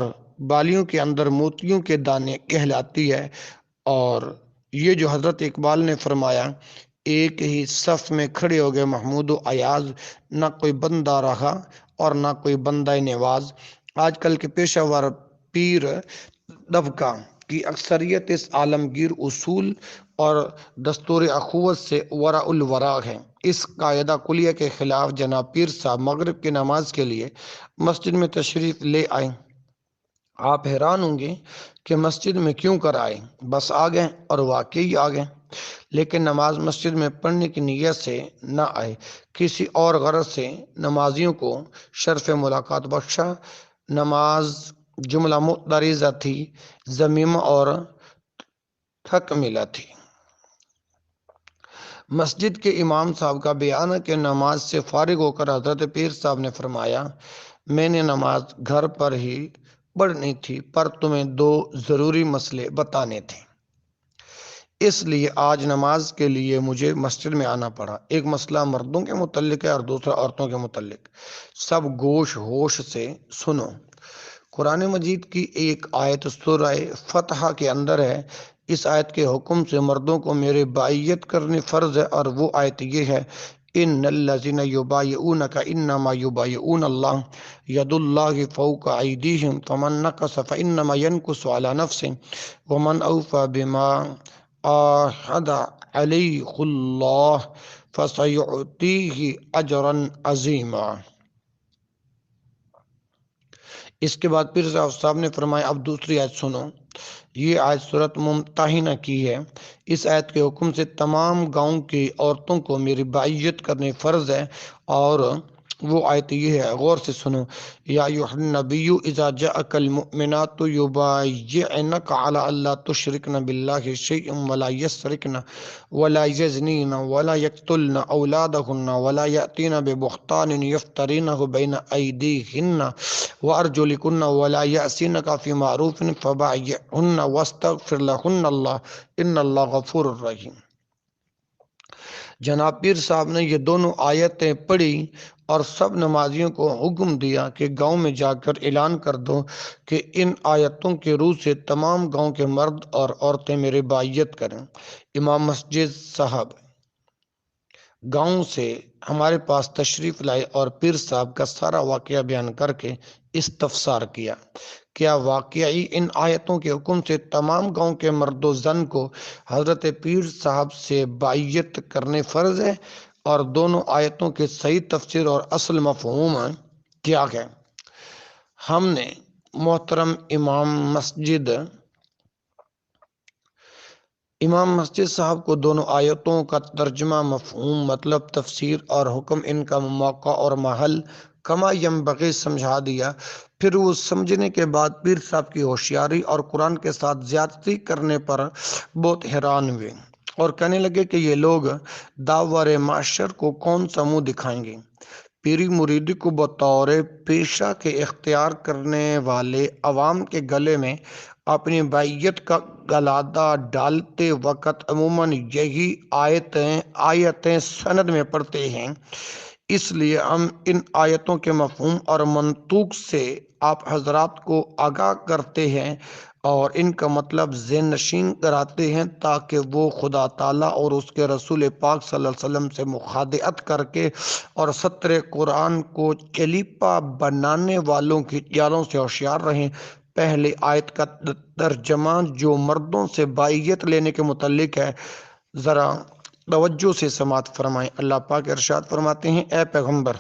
بالیوں کے اندر موتیوں کے دانے کہلاتی ہے۔ اور یہ جو حضرت اقبال نے فرمایا، ایک ہی صف میں کھڑے ہو گئے محمود و ایاز، نہ کوئی بندہ رہا اور نہ کوئی بندہ نواز۔ آج کل کے پیشہ ور پیر طبقہ کی اکثریت اس عالمگیر اصول اور دستور اخوت سے ورا الورا ہے۔ اس قاعدہ کلیہ کے خلاف جناب پیر صاحب مغرب کی نماز کے لیے مسجد میں تشریف لے آئے۔ آپ حیران ہوں گے کہ مسجد میں کیوں کر آئے، بس آ گئے اور واقعی آ گئے، لیکن نماز مسجد میں پڑھنے کی نیت سے نہ آئے، کسی اور غرض سے نمازیوں کو شرف ملاقات بخشا۔ نماز جملہ متعارضہ تھی، ضمیمہ اور تکملہ تھی۔ مسجد کے امام صاحب کا بیان ہے کہ نماز سے فارغ ہو کر حضرت پیر صاحب نے فرمایا، میں نے نماز گھر پر ہی پڑھنی تھی، پر تمہیں 2 ضروری مسئلے بتانے تھے، اس لیے آج نماز کے لیے مجھے مسجد میں آنا پڑا۔ ایک مسئلہ مردوں کے متعلق ہے اور دوسرا عورتوں کے متعلق۔ سب گوش ہوش سے سنو۔ قرآن مجید کی ایک آیت سورہ فتح کے اندر ہے۔ اس آیت کے حکم سے مردوں کو میرے بائیت کرنی فرض ہے، اور وہ آیت یہ ہے، ان الذین یبایعونک انما یبایعون اللہ ید اللہ فوق ایدیہم فمن نکث فانما ینکث علی نفسہ ومن اوفی بما عاہد علیہ اللہ فسیؤتیہ اجرا عظیما۔ اس کے بعد پیر صاحب نے فرمایا، اب دوسری آیت سنو۔ یہ آیت سورۃ ممتحنہ کی ہے۔ اس آیت کے حکم سے تمام گاؤں کی عورتوں کو میری بائیت کرنی فرض ہے، اور وہ آیت یہ ہے، غور سے سنو۔ یا ایھا النبی اذا جاءک المؤمنات یبایعنک علی الا تشرکن باللہ شیئا ولا یسرکن ولا یزنین ولا یقتلن اولادہن ولا یأتین ببہتان یفترینہ بین ایدیہن وارجلکن ولا یعصینک فی معروف فبایعہن واستغفر لہن اللہ ان اللہ غفور رحیم۔ جناب پیر صاحب نے یہ دونوں آیتیں پڑھی اور سب نمازیوں کو حکم دیا کہ گاؤں میں جا کر اعلان کر دو کہ ان آیتوں کے روح سے تمام گاؤں کے مرد اور عورتیں میرے بائیت کریں۔ امام مسجد صاحب گاؤں سے ہمارے پاس تشریف لائے اور پیر صاحب کا سارا واقعہ بیان کر کے استفسار کیا، کیا واقعی ان آیتوں کے حکم سے تمام گاؤں کے مرد و زن کو حضرت پیر صاحب سے بائیت کرنے فرض ہے؟ اور دونوں آیتوں کے صحیح تفسیر اور اصل مفہوم کیا ہے؟ ہم نے محترم امام مسجد صاحب کو دونوں آیتوں کا ترجمہ، مفہوم، مطلب، تفسیر اور حکم، ان کا موقع اور محل کما ینبغی سمجھا دیا۔ پھر وہ سمجھنے کے بعد پیر صاحب کی ہوشیاری اور قرآن کے ساتھ زیادتی کرنے پر بہت حیران ہوئے اور کہنے لگے کہ یہ لوگ داور معاشر کو کون سا منہ دکھائیں گے؟ پیری مریدی کو بطور پیشہ کے اختیار کرنے والے عوام کے گلے میں اپنی بیعت کا گلادہ ڈالتے وقت عموماً یہی آیتیں سند میں پڑھتے ہیں۔ اس لیے ہم ان آیتوں کے مفہوم اور منطوق سے آپ حضرات کو آگاہ کرتے ہیں اور ان کا مطلب ذہن نشین کراتے ہیں تاکہ وہ خدا تعالیٰ اور اس کے رسول پاک صلی اللہ علیہ وسلم سے مخادعت کر کے اور سطر قرآن کو کلیپا بنانے والوں کی چالوں سے ہوشیار رہیں۔ پہلے آیت کا ترجمہ جو مردوں سے بائیت لینے کے متعلق ہے، ذرا توجہ سے سماعت فرمائیں۔ اللہ پاک ارشاد فرماتے ہیں، اے پیغمبر،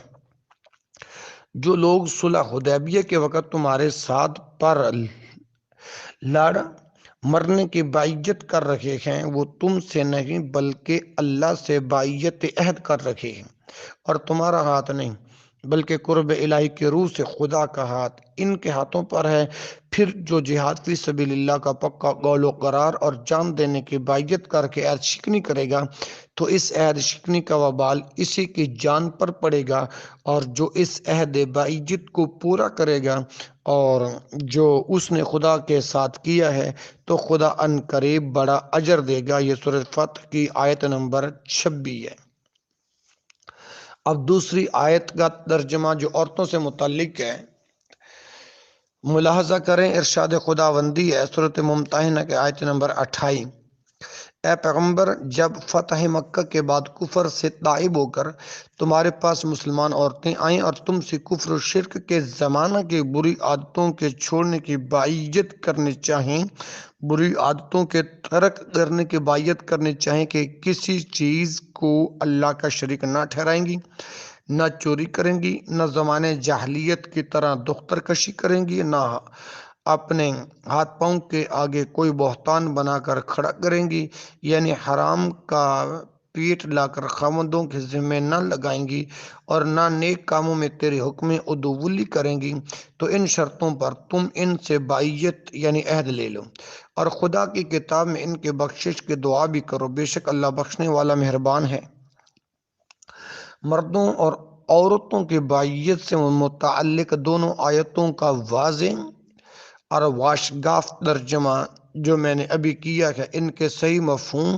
جو لوگ صلح حدیبیہ کے وقت تمہارے ساتھ پر لڑ مرنے کی بائیت کر رہے ہیں، وہ تم سے نہیں بلکہ اللہ سے بائیت عہد کر رہے ہیں، اور تمہارا ہاتھ نہیں بلکہ قرب الہی کے روح سے خدا کا ہاتھ ان کے ہاتھوں پر ہے۔ پھر جو جہاد فی سبیل اللہ کا پکا قول و قرار اور جان دینے کی بائیت کر کے عہد شکنی کرے گا تو اس عہد شکنی کا وبال اسی کی جان پر پڑے گا، اور جو اس عہد بائیت کو پورا کرے گا اور جو اس نے خدا کے ساتھ کیا ہے تو خدا ان قریب بڑا اجر دے گا۔ یہ سورۃ فتح کی آیت نمبر 26 ہے۔ اب دوسری آیت کا ترجمہ جو عورتوں سے متعلق ہے، ملاحظہ کریں، ارشاد خداوندی ہے سورۃ ممتحنہ کے آیت نمبر 28، اے پیغمبر، جب فتح مکہ کے بعد کفر سے تائب ہو کر تمہارے پاس مسلمان عورتیں آئیں اور تم سے کفر و شرک کے زمانہ کی بری عادتوں کے چھوڑنے کی بائیت کرنے چاہیں، بری عادتوں کے ترک کرنے کی بائیت کرنے چاہیں کہ کسی چیز کو اللہ کا شریک نہ ٹھہرائیں گی، نہ چوری کریں گی، نہ زمانے جاہلیت کی طرح دختر کشی کریں گی، نہ اپنے ہاتھ پاؤں کے آگے کوئی بہتان بنا کر کھڑا کریں گی، یعنی حرام کا پیٹ لا کر خاوندوں کے ذمہ نہ لگائیں گی، اور نہ نیک کاموں میں تیرے حکم عدولی کریں گی، تو ان شرطوں پر تم ان سے بائیت یعنی عہد لے لو اور خدا کی کتاب میں ان کے بخشش کی دعا بھی کرو، بے شک اللہ بخشنے والا مہربان ہے۔ مردوں اور عورتوں کی بائیت سے متعلق دونوں آیتوں کا واضح اور واشگاف ترجمہ جو میں نے ابھی کیا ہے، ان کے صحیح مفہوم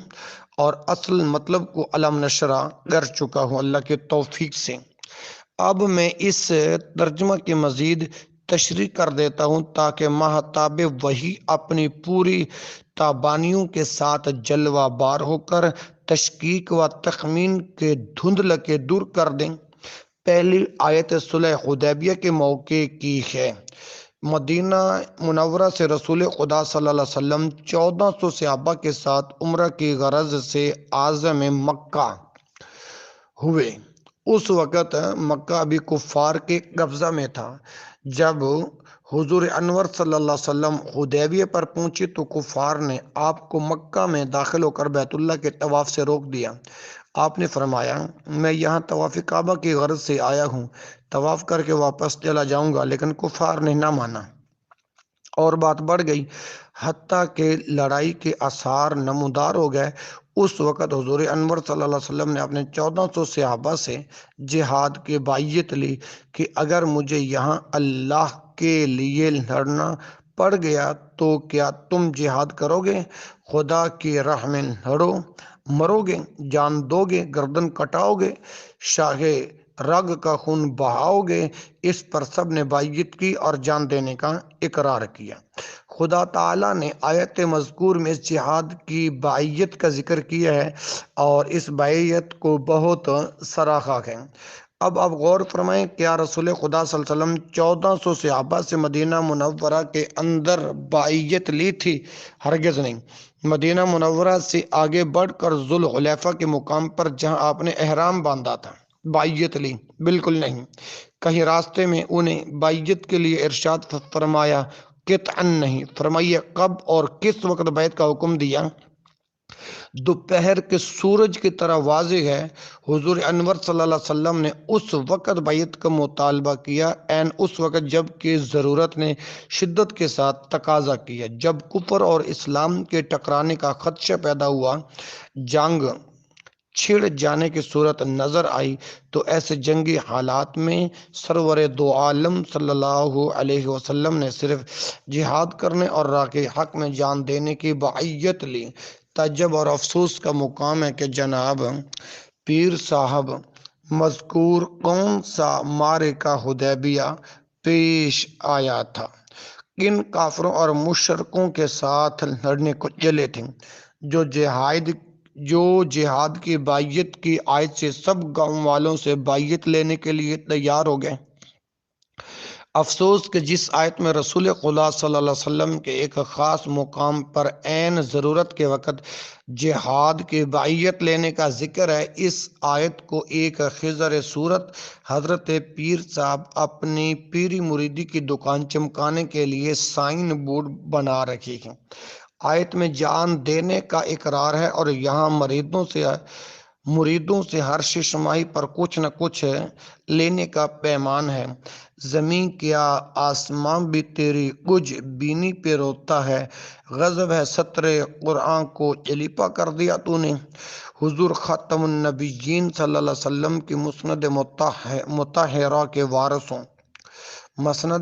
اور اصل مطلب کو علم نشرہ کر چکا ہوں اللہ کے توفیق سے۔ اب میں اس ترجمہ کی مزید تشریح کر دیتا ہوں تاکہ ماہتاب وحی اپنی پوری تابانیوں کے ساتھ جلوہ بار ہو کر تشکیک و تخمین کے دھندل کے دور کر دیں۔ پہلی آیت صلح حدیبیہ کے موقع کی ہے۔ مدینہ منورہ سے رسول خدا صلی اللہ علیہ وسلم 1400 صحابہ کے ساتھ عمرہ کی غرض سے عازم مکہ ہوئے۔ اس وقت مکہ ابھی کفار کے قبضہ میں تھا۔ جب حضور انور صلی اللہ علیہ وسلم حدیبیہ پر پہنچے تو کفار نے آپ کو مکہ میں داخل ہو کر بیت اللہ کے طواف سے روک دیا۔ آپ نے فرمایا، میں یہاں طواف کعبہ کی غرض سے آیا ہوں، طواف کر کے واپس چلا جاؤں گا، لیکن کفار نے نہ مانا اور بات بڑھ گئی حتیٰ کہ لڑائی کے آثار نمودار ہو گئے۔ اس وقت حضور انور صلی اللہ علیہ وسلم نے اپنے 1400 صحابہ سے جہاد کی بائیت لی کہ اگر مجھے یہاں اللہ کے لیے لڑنا پڑ گیا تو کیا تم جہاد کرو گے؟ خدا کی راہ میں لڑو، مرو گے، جان دو گے، گردن کٹاؤ گے، شاہ رگ کا خون بہاؤ گے۔ اس پر سب نے بیعت کی اور جان دینے کا اقرار کیا۔ خدا تعالیٰ نے آیت مذکور میں اس جہاد کی بیعت کا ذکر کیا ہے اور اس بیعت کو بہت سراہا ہے۔ اب آپ غور فرمائیں، کیا رسول خدا صلی اللہ علیہ وسلم 1400 صحابہ سے مدینہ منورہ کے اندر بیعت لی تھی؟ ہرگز نہیں۔ مدینہ منورہ سے آگے بڑھ کر ذوالحلیفہ کے مقام پر جہاں آپ نے احرام باندھا تھا بیعت لی؟ بالکل نہیں۔ کہیں راستے میں انہیں بیعت کے لیے ارشاد فرمایا؟ قطعاً نہیں۔ فرمائیے کب اور کس وقت بیعت کا حکم دیا؟ دوپہر کے سورج کی طرح واضح ہے، حضور انور صلی اللہ علیہ وسلم نے اس وقت بیعت کا مطالبہ کیا، عین اس وقت جب کہ ضرورت نے شدت کے ساتھ تقاضا کیا۔ جب کفر اور اسلام کے ٹکرانے کا خدشہ پیدا ہوا، جنگ چھڑ جانے کی صورت نظر آئی، تو ایسے جنگی حالات میں سرور دو عالم صلی اللہ علیہ وسلم نے صرف جہاد کرنے اور راہ کے حق میں جان دینے کی بیعت لی۔ تعجب اور افسوس کا مقام ہے کہ جناب پیر صاحب مذکور کون سا معرکہ حدیبیہ پیش آیا تھا؟ کن کافروں اور مشرکوں کے ساتھ لڑنے کو چلے تھے؟ جو جہاد کی بیعت کی آیت سے سب گاؤں والوں سے بیعت لینے کے لیے تیار ہو گئے۔ افسوس کہ جس آیت میں رسول خدا صلی اللہ علیہ وسلم کے ایک خاص مقام پر عین ضرورت کے وقت جہاد کی بیعت لینے کا ذکر ہے، اس آیت کو ایک خضر صورت حضرت پیر صاحب اپنی پیری مریدی کی دکان چمکانے کے لیے سائن بورڈ بنا رکھی ہیں۔ آیت میں جان دینے کا اقرار ہے اور یہاں مریدوں سے ہر ششماہی پر کچھ نہ کچھ لینے کا پیمان ہے۔ زمین کیا آسمان بھی تیری کچھ بینی پہ روتا ہے، غضب ہے سطر قرآن کو چلیپا کر دیا تو نے۔ حضور خاتم النبیین صلی اللہ علیہ وسلم کی مسند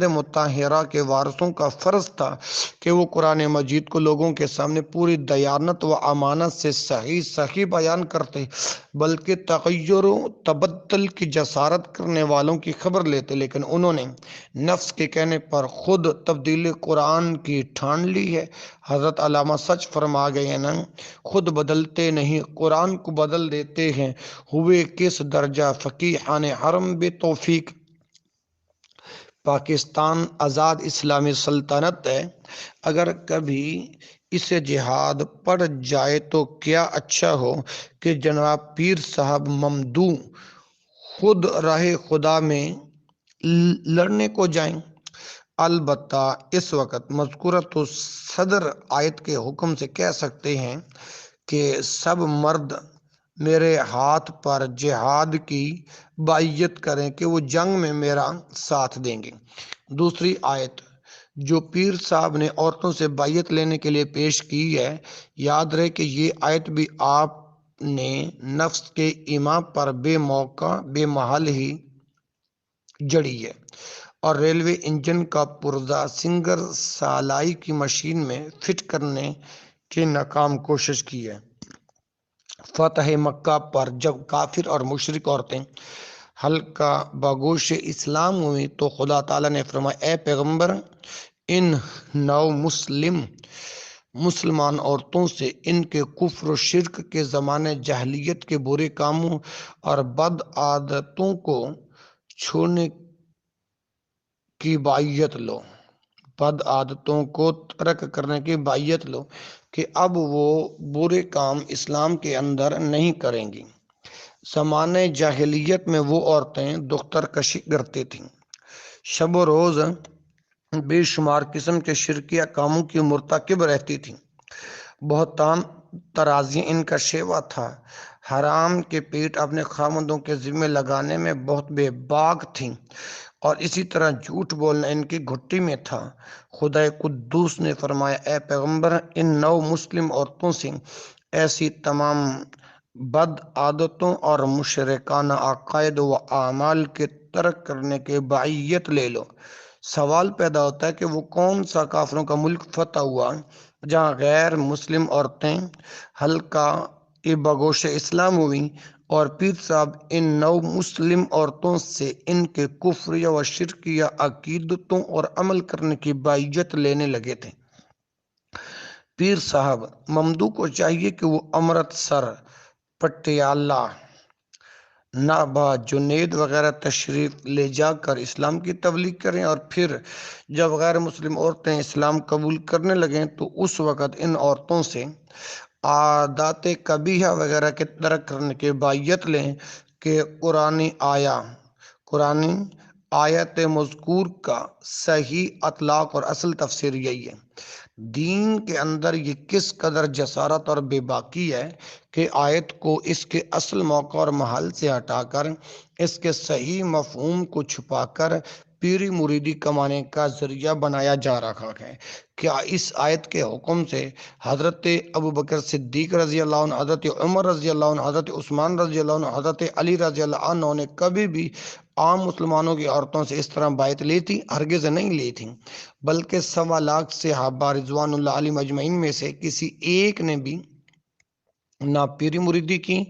مطہرہ کے وارثوں کا فرض تھا کہ وہ قرآن مجید کو لوگوں کے سامنے پوری دیانت و امانت سے صحیح بیان کرتے، بلکہ تغیر و تبدل کی جسارت کرنے والوں کی خبر لیتے، لیکن انہوں نے نفس کے کہنے پر خود تبدیلی قرآن کی ٹھان لی ہے۔ حضرت علامہ سچ فرما گئے ہیں نا، خود بدلتے نہیں قرآن کو بدل دیتے ہیں، ہوئے کس درجہ فقیہان حرم بے توفیق۔ پاکستان آزاد اسلامی سلطنت ہے، اگر کبھی اسے جہاد پڑ جائے تو کیا اچھا ہو کہ جناب پیر صاحب ممدو خود راہ خدا میں لڑنے کو جائیں۔ البتہ اس وقت مذکورہ تو صدر آیت کے حکم سے کہہ سکتے ہیں کہ سب مرد میرے ہاتھ پر جہاد کی بیعت کریں کہ وہ جنگ میں میرا ساتھ دیں گے۔ دوسری آیت جو پیر صاحب نے عورتوں سے بیعت لینے کے لیے پیش کی ہے، یاد رہے کہ یہ آیت بھی آپ نے نفس کے ایما پر بے موقع بے محل ہی جڑی ہے اور ریلوے انجن کا پرزہ سنگر سالائی کی مشین میں فٹ کرنے کی ناکام کوشش کی ہے۔ فتح مکہ پر جب کافر اور مشرک عورتیں حلقہ باگوش اسلام ہوئی تو خدا تعالیٰ نے فرمایا، اے پیغمبر ان نو مسلمان عورتوں سے ان کے کفر و شرک کے زمانے جاہلیت کے برے کاموں اور بد عادتوں کو چھوڑنے کی بیعت لو، بد عادتوں کو ترک کرنے کی بیعت لو کہ اب وہ برے کام اسلام کے اندر نہیں کریں گی۔ زمانہ جاہلیت میں وہ عورتیں دختر کشی کرتی تھیں، شب و روز بے شمار قسم کے شرکیہ کاموں کی مرتکب رہتی تھیں، بہتان ترازیاں ان کا شیوا تھا، حرام کے پیٹ اپنے خامندوں کے ذمہ لگانے میں بہت بے باک تھیں، اور اسی طرح جھوٹ بولنا ان کی گھٹی میں تھا۔ خدا قدوس نے فرمایا، اے پیغمبر ان نو مسلم عورتوں سے ایسی تمام بد عادتوں اور مشرکانہ عقائد و اعمال کے ترک کرنے کے بیعت لے لو۔ سوال پیدا ہوتا ہے کہ وہ کون سا کافروں کا ملک فتح ہوا جہاں غیر مسلم عورتیں حلقہ کی بگوش اسلام ہوئی اور پیر صاحب ان نو مسلم عورتوں سے ان کے کفریہ و شرکیہ عقیدتوں اور عمل کرنے کی باعزت لینے لگے تھے۔ پیر صاحب ممدو کو چاہیے کہ وہ امرتسر، پٹیالہ، نابھا، جنید وغیرہ تشریف لے جا کر اسلام کی تبلیغ کریں، اور پھر جب غیر مسلم عورتیں اسلام قبول کرنے لگیں تو اس وقت ان عورتوں سے عادات قبیحہ وغیرہ کے ترک کرنے کی باعزت لیں کہ قرآن آیت مذکور کا صحیح اطلاق اور اصل تفسیر یہی ہے۔ دین کے اندر یہ کس قدر جسارت اور بے باکی ہے کہ آیت کو اس کے اصل موقع اور محل سے ہٹا کر اس کے صحیح مفہوم کو چھپا کر پیری مریدی کمانے کا ذریعہ بنایا جا رہا ہے۔ کیا اس آیت کے حکم سے حضرت ابوبکر صدیق رضی اللہ عنہ، حضرت عمر رضی اللہ عنہ، حضرت عثمان رضی اللہ عنہ، حضرت علی رضی اللہ عنہ نے کبھی بھی عام مسلمانوں کی عورتوں سے اس طرح بیعت لی تھی؟ ہرگز نہیں لی تھی، بلکہ 1.25 لاکھ صحابہ رضوان اللہ علیہم اجمعین میں سے کسی ایک نے بھی نہ پیری مریدی کی،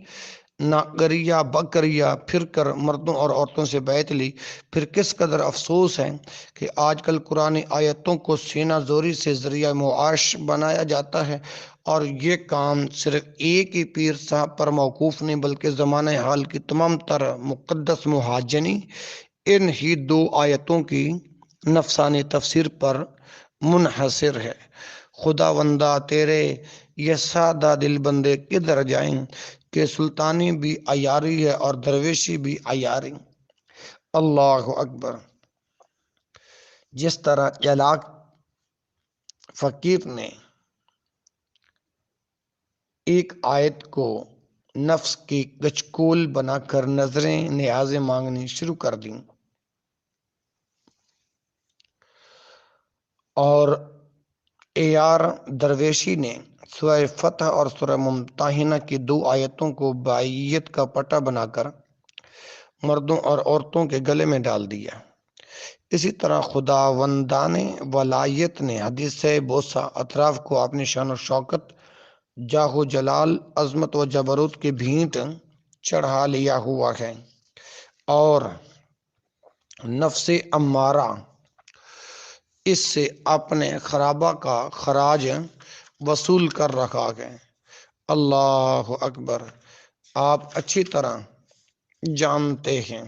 نہ گریہ بکریہ پھر کر مردوں اور عورتوں سے بیعت لی۔ پھر کس قدر افسوس ہے کہ آج کل قرآن آیتوں کو سینہ زوری سے ذریعہ معاش بنایا جاتا ہے، اور یہ کام صرف ایک ہی پیر صاحب پر موقوف نہیں بلکہ زمانہ حال کی تمام تر مقدس مہاجنی ان ہی 2 آیتوں کی نفسانی تفسیر پر منحصر ہے۔ خداوندا تیرے یہ سادہ دل بندے کدھر جائیں کہ سلطانی بھی عیاری ہے اور درویشی بھی عیاری۔ اللہ اکبر۔ جس طرح چالاک فقیر نے ایک آیت کو نفس کی گچکول بنا کر نظریں نیازیں مانگنی شروع کر دیں، اور عیار درویشی نے سورہ فتح اور سورہ ممتحنہ کی 2 آیتوں کو باعیت کا پٹا بنا کر مردوں اور عورتوں کے گلے میں ڈال دیا، اسی طرح خداوندان ولایت نے حدیث بوسہ اطراف کو اپنی شان و شوکت، جاہ و جلال، عظمت و جبروت کی بھینٹ چڑھا لیا ہوا ہے، اور نفس امارہ اس سے اپنے خرابہ کا خراج وصول کر رکھا ہے۔ اللہ اکبر۔ آپ اچھی طرح جانتے ہیں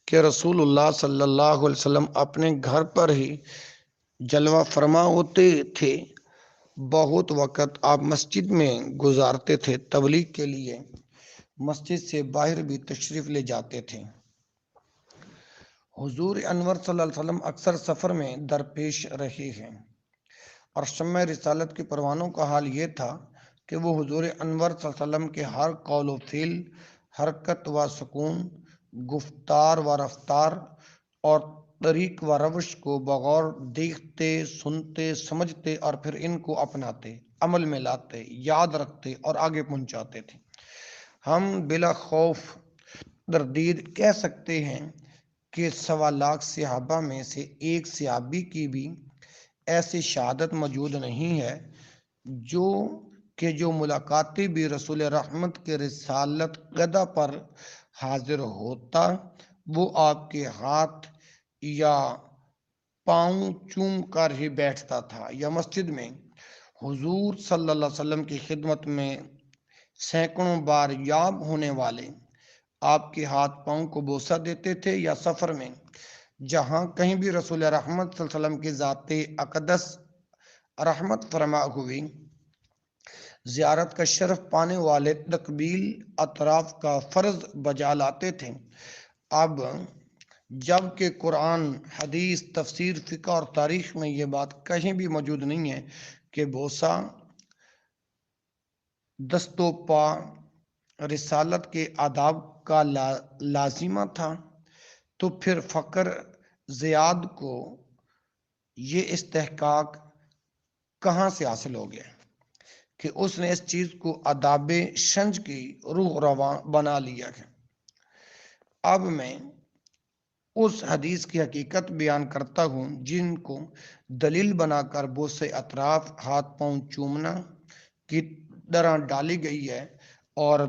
کہ رسول اللہ صلی اللہ علیہ وسلم اپنے گھر پر ہی جلوہ فرما ہوتے تھے، بہت وقت آپ مسجد میں گزارتے تھے، تبلیغ کے لیے مسجد سے باہر بھی تشریف لے جاتے تھے۔ حضور انور صلی اللہ علیہ وسلم اکثر سفر میں درپیش رہے ہیں، اور شمع رسالت کے پروانوں کا حال یہ تھا کہ وہ حضور انور صلی اللہ علیہ وسلم کے ہر قول و فعل، حرکت و سکون، گفتار و رفتار اور طریق و روش کو بغور دیکھتے، سنتے، سمجھتے اور پھر ان کو اپناتے، عمل میں لاتے، یاد رکھتے اور آگے پہنچاتے تھے۔ ہم بلا خوف تردید کہہ سکتے ہیں کہ 1.25 لاکھ صحابہ میں سے ایک صحابی کی بھی ایسی شہادت موجود نہیں ہے جو ملاقاتی بھی رسول رحمت کے رسالت گدا پر حاضر ہوتا، وہ آپ کے ہاتھ یا پاؤں چوم کر ہی بیٹھتا تھا، یا مسجد میں حضور صلی اللہ علیہ وسلم کی خدمت میں سینکڑوں بار یاب ہونے والے آپ کے ہاتھ پاؤں کو بوسہ دیتے تھے، یا سفر میں جہاں کہیں بھی رسول رحمت صلی اللہ علیہ وسلم کی ذات اقدس رحمت فرما ہوئی زیارت کا شرف پانے والے تقبیل اطراف کا فرض بجا لاتے تھے۔ اب جب کہ قرآن، حدیث، تفسیر، فقہ اور تاریخ میں یہ بات کہیں بھی موجود نہیں ہے کہ بوسہ دست و پا رسالت کے آداب کا لازمہ تھا، تو پھر فقر زیاد کو یہ استحقاق کہاں سے حاصل ہو گیا کہ اس نے اس چیز کو آداب شنج کی روح رواں بنا لیا ہے۔ اب میں اس حدیث کی حقیقت بیان کرتا ہوں جن کو دلیل بنا کر بوسے اطراف، ہاتھ پاؤں چومنا کی طرح ڈالی گئی ہے، اور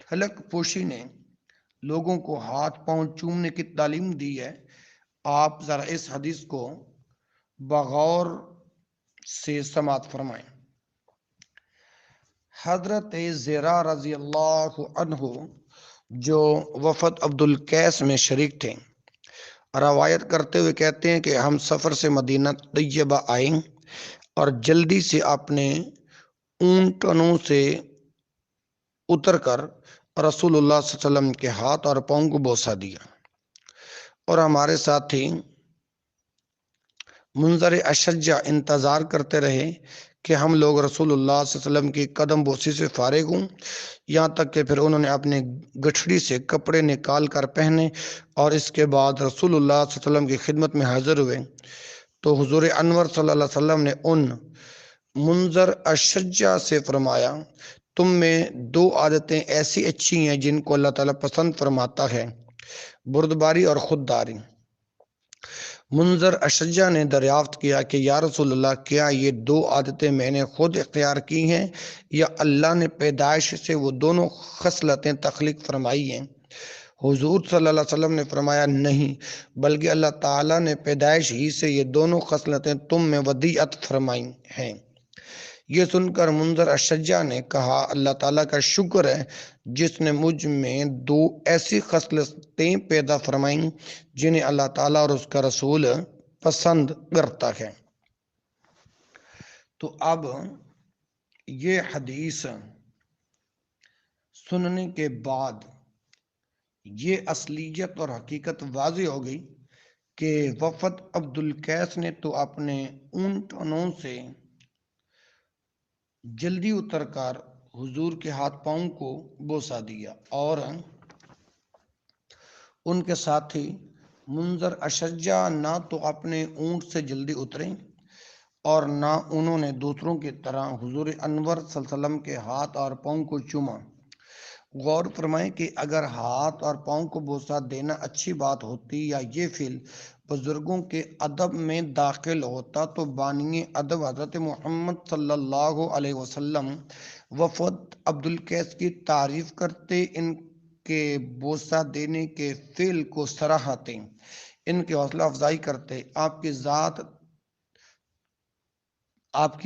حلق پوشی نے لوگوں کو ہاتھ پاؤں چومنے کی تعلیم دی ہے۔ آپ ذرا اس حدیث کو بغور سے سماعت فرمائیں۔ حضرت زیرہ رضی اللہ عنہ جو وفد عبد القیس میں شریک تھے، روایت کرتے ہوئے کہتے ہیں کہ ہم سفر سے مدینہ طیبہ آئے اور جلدی سے اپنے اونٹنوں سے اتر کر رسول اللہ صلی اللہ علیہ وسلم کے ہاتھ اور پاؤں کو بوسہ دیا، اور ہمارے ساتھی منظر اشجع انتظار کرتے رہے کہ ہم لوگ رسول اللہ صلی اللہ علیہ وسلم کی قدم بوسی سے فارغ ہوں، یہاں تک کہ پھر انہوں نے اپنے گٹھڑی سے کپڑے نکال کر پہنے اور اس کے بعد رسول اللہ صلی اللہ علیہ وسلم کی خدمت میں حاضر ہوئے۔ تو حضور انور صلی اللہ علیہ وسلم نے ان منظر اشجع سے فرمایا، تم میں دو عادتیں ایسی اچھی ہیں جن کو اللہ تعالیٰ پسند فرماتا ہے، بردباری اور خودداری۔ منظر اشجع نے دریافت کیا کہ یا رسول اللہ، کیا یہ دو عادتیں میں نے خود اختیار کی ہیں یا اللہ نے پیدائش سے وہ دونوں خصلتیں تخلیق فرمائی ہیں؟ حضور صلی اللہ علیہ وسلم نے فرمایا، نہیں، بلکہ اللہ تعالیٰ نے پیدائش ہی سے یہ دونوں خصلتیں تم میں ودیعت فرمائی ہیں۔ یہ سن کر منظر اشجع نے کہا، اللہ تعالیٰ کا شکر ہے جس نے مجھ میں دو ایسی خصلتیں پیدا فرمائیں جنہیں اللہ تعالیٰ اور اس کا رسول پسند کرتا ہے۔ تو اب یہ حدیث سننے کے بعد یہ اصلیت اور حقیقت واضح ہو گئی کہ وفد عبد القیس نے تو اپنے اونٹنوں سے جلدی اتر کر حضور کے ہاتھ پاؤں کو بوسہ دیا، اور ان کے ساتھی منظر اشجع نہ تو اپنے اونٹ سے جلدی اترے اور نہ انہوں نے دوسروں کی طرح حضور انور صلی اللہ علیہ وسلم کے ہاتھ اور پاؤں کو چوما۔ غور فرمائیں کہ اگر ہاتھ اور پاؤں کو بوسہ دینا اچھی بات ہوتی یا یہ فعل بزرگوں کے ادب میں داخل ہوتا تو بانی ادب حضرت محمد صلی اللہ علیہ وسلم وفد عبد القیس کی تعریف کرتے، ان کے بوسہ دینے کے فعل کو سراہتے، ان کی حوصلہ افزائی کرتے۔ آپ کی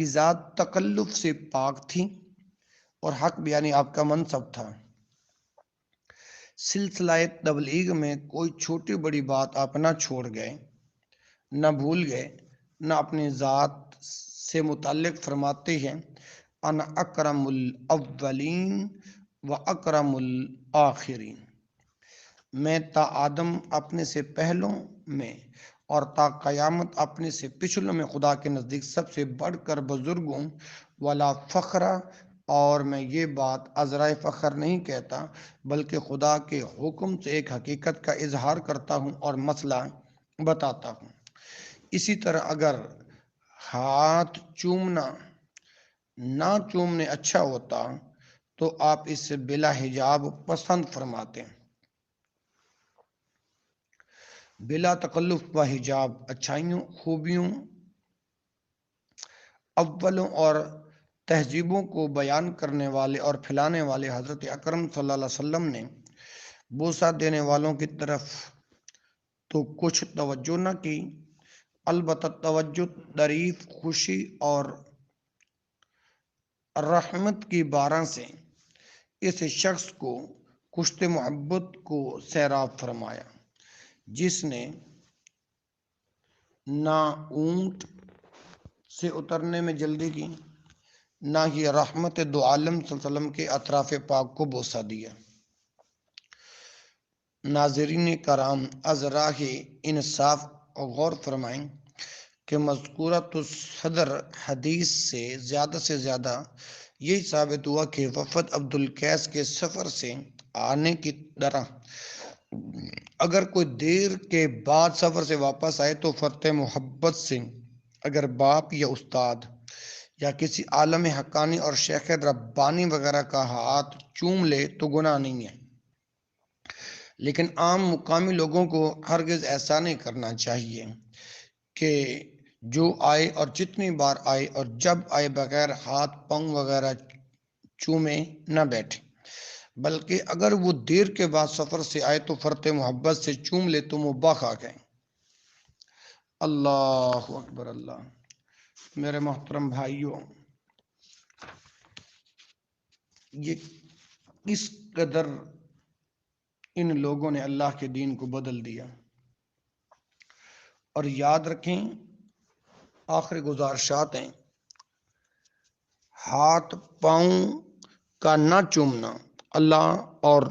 ذات تکلف سے پاک تھی اور حق بیانی آپ کا منصب تھا۔ سلسلہ تبلیغ میں کوئی چھوٹی بڑی بات آپ نہ چھوڑ گئے، نہ بھول گئے، نہ اپنی ذات سے متعلق فرماتے ہیں، انا اکرم الاولین و اکرم الاخرین، میں تا آدم اپنے سے پہلوں میں اور تا قیامت اپنے سے پچھلوں میں خدا کے نزدیک سب سے بڑھ کر بزرگ ہوں، ولا فخرا، اور میں یہ بات عذرائے فخر نہیں کہتا بلکہ خدا کے حکم سے ایک حقیقت کا اظہار کرتا ہوں اور مسئلہ بتاتا ہوں۔ اسی طرح اگر ہاتھ چومنا نہ چومنے اچھا ہوتا تو آپ اس سے بلا حجاب پسند فرماتے، بلا تکلف و حجاب، اچھائیوں، خوبیوں، اولوں اور تہذیبوں کو بیان کرنے والے اور پھیلانے والے حضرت اکرم صلی اللہ علیہ وسلم نے بوسہ دینے والوں کی طرف تو کچھ توجہ نہ کی، البتہ توجہ تعریف، خوشی اور رحمت کی بارہ سے اس شخص کو کشت محبت کو سیراب فرمایا، جس نے نہ اونٹ سے اترنے میں جلدی کی، نہ ہی رحمت دو عالم صلی اللہ علیہ وسلم کے اطراف پاک کو بوسہ دیا۔ ناظرین کرام، از راہ انصاف غور فرمائیں کہ مذکورۃ الصدر حدیث سے زیادہ یہی ثابت ہوا کہ وفد عبد القیس کے سفر سے آنے کی طرح اگر کوئی دیر کے بعد سفر سے واپس آئے تو فرط محبت سے اگر باپ یا استاد یا کسی عالم حقانی اور شیخ ربانی وغیرہ کا ہاتھ چوم لے تو گناہ نہیں ہے، لیکن عام مقامی لوگوں کو ہرگز ایسا نہیں کرنا چاہیے کہ جو آئے اور جتنی بار آئے اور جب آئے بغیر ہاتھ پاؤں وغیرہ چومے نہ بیٹھے، بلکہ اگر وہ دیر کے بعد سفر سے آئے تو فرط محبت سے چوم لے تو مباح آ گئے۔ اللہ اکبر اللہ۔ میرے محترم بھائیوں، یہ کس قدر ان لوگوں نے اللہ کے دین کو بدل دیا۔ اور یاد رکھیں، آخری گزارشات ہیں، ہاتھ پاؤں کا نہ چومنا اللہ اور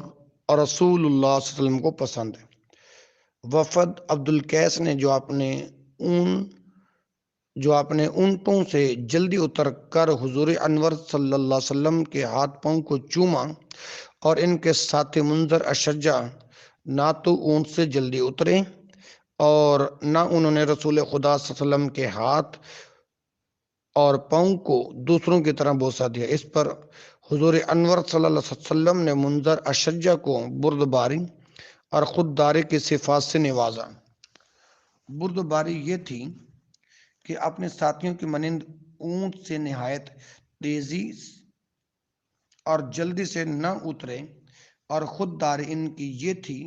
رسول اللہ صلی اللہ علیہ وسلم کو پسند ہے۔ وفد عبد القیس نے جو اپنے اونٹوں سے جلدی اتر کر حضور انور صلی اللہ علیہ وسلم کے ہاتھ پاؤں کو چوما، اور ان کے ساتھی منذر اشجع نہ تو اونٹ سے جلدی اترے اور نہ انہوں نے رسول خدا صلی اللہ علیہ وسلم کے ہاتھ اور پاؤں کو دوسروں کی طرح بوسہ دیا۔ اس پر حضور انور صلی اللہ علیہ وسلم نے منذر اشجع کو بردباری اور خودداری کی صفات سے نوازا۔ بردباری یہ تھی کہ اپنے ساتھیوں کی مانند اونٹ سے نہایت تیزی اور جلدی سے نہ اترے، اور خودداری ان کی یہ تھی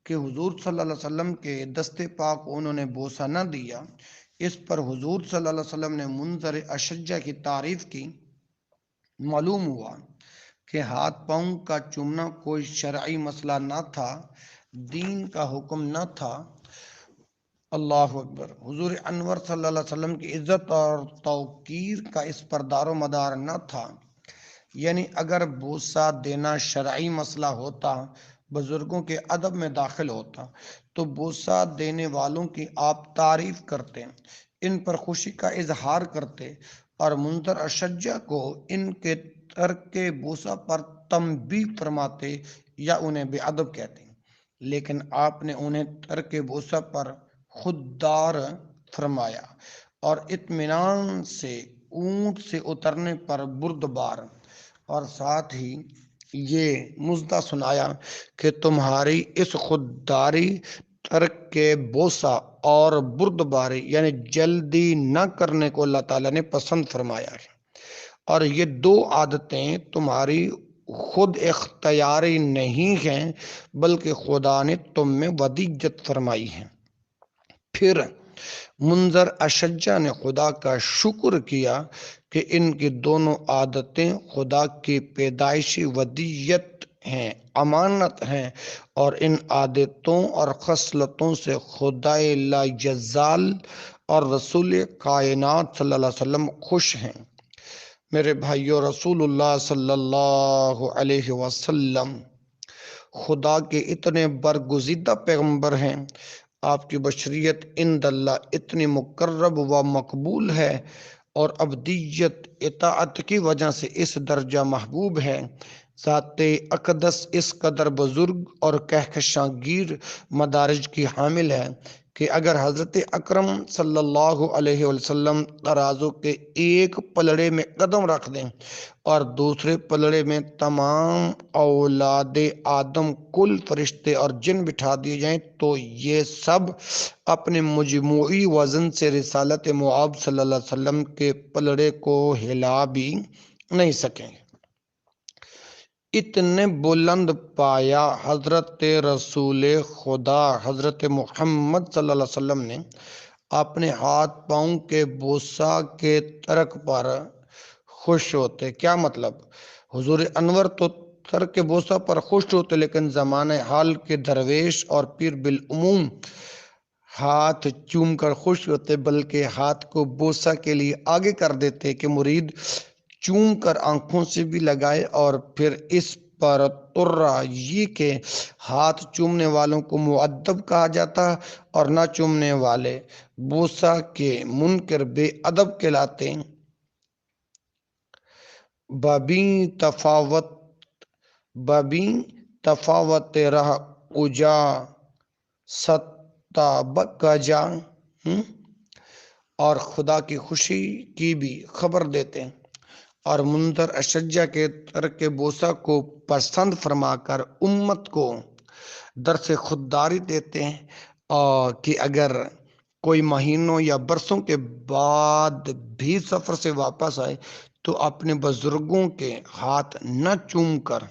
کہ حضور صلی اللہ علیہ وسلم کے دستے پاک کو انہوں نے بوسہ نہ دیا۔ اس پر حضور صلی اللہ علیہ وسلم نے منذر اشجع کی تعریف کی۔ معلوم ہوا کہ ہاتھ پاؤں کا چومنا کوئی شرعی مسئلہ نہ تھا، دین کا حکم نہ تھا۔ اللہ اکبر۔ حضور انور صلی اللہ علیہ وسلم کی عزت اور توقیر کا اس پر دار و مدار نہ تھا۔ یعنی اگر بوسہ دینا شرعی مسئلہ ہوتا، بزرگوں کے ادب میں داخل ہوتا، تو بوسہ دینے والوں کی آپ تعریف کرتے، ان پر خوشی کا اظہار کرتے اور منذر اشجع کو ان کے ترک بوسہ پر تنبیہ فرماتے یا انہیں بے ادب کہتے، لیکن آپ نے انہیں ترک بوسہ پر خوددار فرمایا اور اطمینان سے اونٹ سے اترنے پر بردبار، اور ساتھ ہی یہ مژدہ سنایا کہ تمہاری اس خودداری، ترک بوسہ اور بردباری یعنی جلدی نہ کرنے کو اللہ تعالیٰ نے پسند فرمایا ہے، اور یہ دو عادتیں تمہاری خود اختیاری نہیں ہیں بلکہ خدا نے تم میں ودیعت فرمائی ہیں۔ پھر منذر اشجع نے خدا کا شکر کیا کہ ان کی دونوں عادتیں خدا کی پیدائشی ودیعت ہیں، امانت ہیں، اور ان عادتوں اور خصلتوں سے خدائے لا یزال اور رسول کائنات صلی اللہ علیہ وسلم خوش ہیں۔ میرے بھائیو، رسول اللہ صلی اللہ علیہ وسلم خدا کے اتنے برگزیدہ پیغمبر ہیں، آپ کی بشریت عند اللہ اتنی مقرب و مقبول ہے اور ابدیت اطاعت کی وجہ سے اس درجہ محبوب ہے۔ ذات اقدس اس قدر بزرگ اور کہکشاں گیر مدارج کی حامل ہے کہ اگر حضرت اکرم صلی اللہ علیہ وسلم ترازو کے ایک پلڑے میں قدم رکھ دیں اور دوسرے پلڑے میں تمام اولاد آدم، کل فرشتے اور جن بٹھا دیے جائیں تو یہ سب اپنے مجموعی وزن سے رسالت مآب صلی اللہ علیہ وسلم کے پلڑے کو ہلا بھی نہیں سکیں۔ اتنے بلند پایا حضرت رسول خدا حضرت محمد صلی اللہ علیہ وسلم نے اپنے ہاتھ پاؤں کے بوسہ کے ترک پر خوش ہوتے۔ کیا مطلب؟ حضور انور تو ترک بوسہ پر خوش ہوتے، لیکن زمانہ حال کے درویش اور پیر بالعموم ہاتھ چوم کر خوش ہوتے، بلکہ ہاتھ کو بوسہ کے لیے آگے کر دیتے کہ مرید چوم کر آنکھوں سے بھی لگائے، اور پھر اس پر ترا یہ کہ ہاتھ چومنے والوں کو مؤدب کہا جاتا اور نہ چومنے والے بوسہ کے منکر بے ادب کہلاتے۔ بابیں تفاوت رہ اجا ستا بکجا، اور خدا کی خوشی کی بھی خبر دیتے اور منذر اشجع کے ترک بوسہ کو پسند فرما کر امت کو درس خودداری دیتے ہیں، اور کہ اگر کوئی مہینوں یا برسوں کے بعد بھی سفر سے واپس آئے تو اپنے بزرگوں کے ہاتھ نہ چوم کر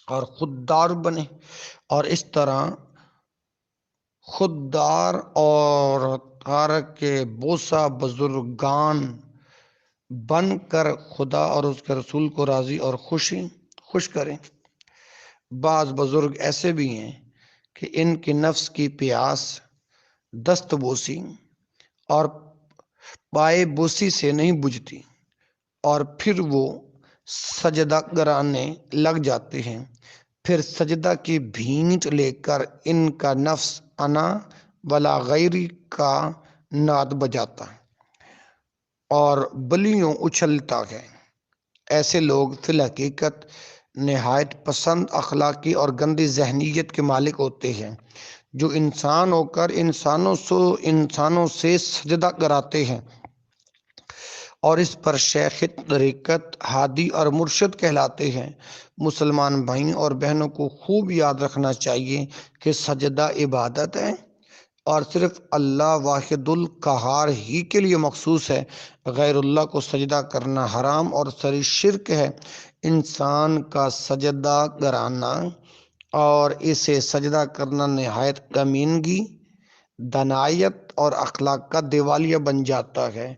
اور خوددار بنے، اور اس طرح خوددار اور تارک بوسہ بزرگان بن کر خدا اور اس کے رسول کو راضی اور خوش کریں۔ بعض بزرگ ایسے بھی ہیں کہ ان کی نفس کی پیاس دست بوسی اور پائے بوسی سے نہیں بجھتی، اور پھر وہ سجدہ کرانے لگ جاتے ہیں۔ پھر سجدہ کی بھینٹ لے کر ان کا نفس انا ولا غیری کا نعت بجاتا اور بلیوں اچھلتا ہے۔ ایسے لوگ فی الحقیقت نہایت پسند اخلاقی اور گندی ذہنیت کے مالک ہوتے ہیں، جو انسان ہو کر انسانوں سے سجدہ کراتے ہیں، اور اس پر شیخ طریقت، ہادی اور مرشد کہلاتے ہیں۔ مسلمان بھائیوں اور بہنوں کو خوب یاد رکھنا چاہیے کہ سجدہ عبادت ہے اور صرف اللہ واحد القہار ہی کے لیے مخصوص ہے۔ غیر اللہ کو سجدہ کرنا حرام اور سری شرک ہے۔ انسان کا سجدہ کرانا اور اسے سجدہ کرنا نہایت کمینگی، دنایت اور اخلاق کا دیوالیہ بن جاتا ہے۔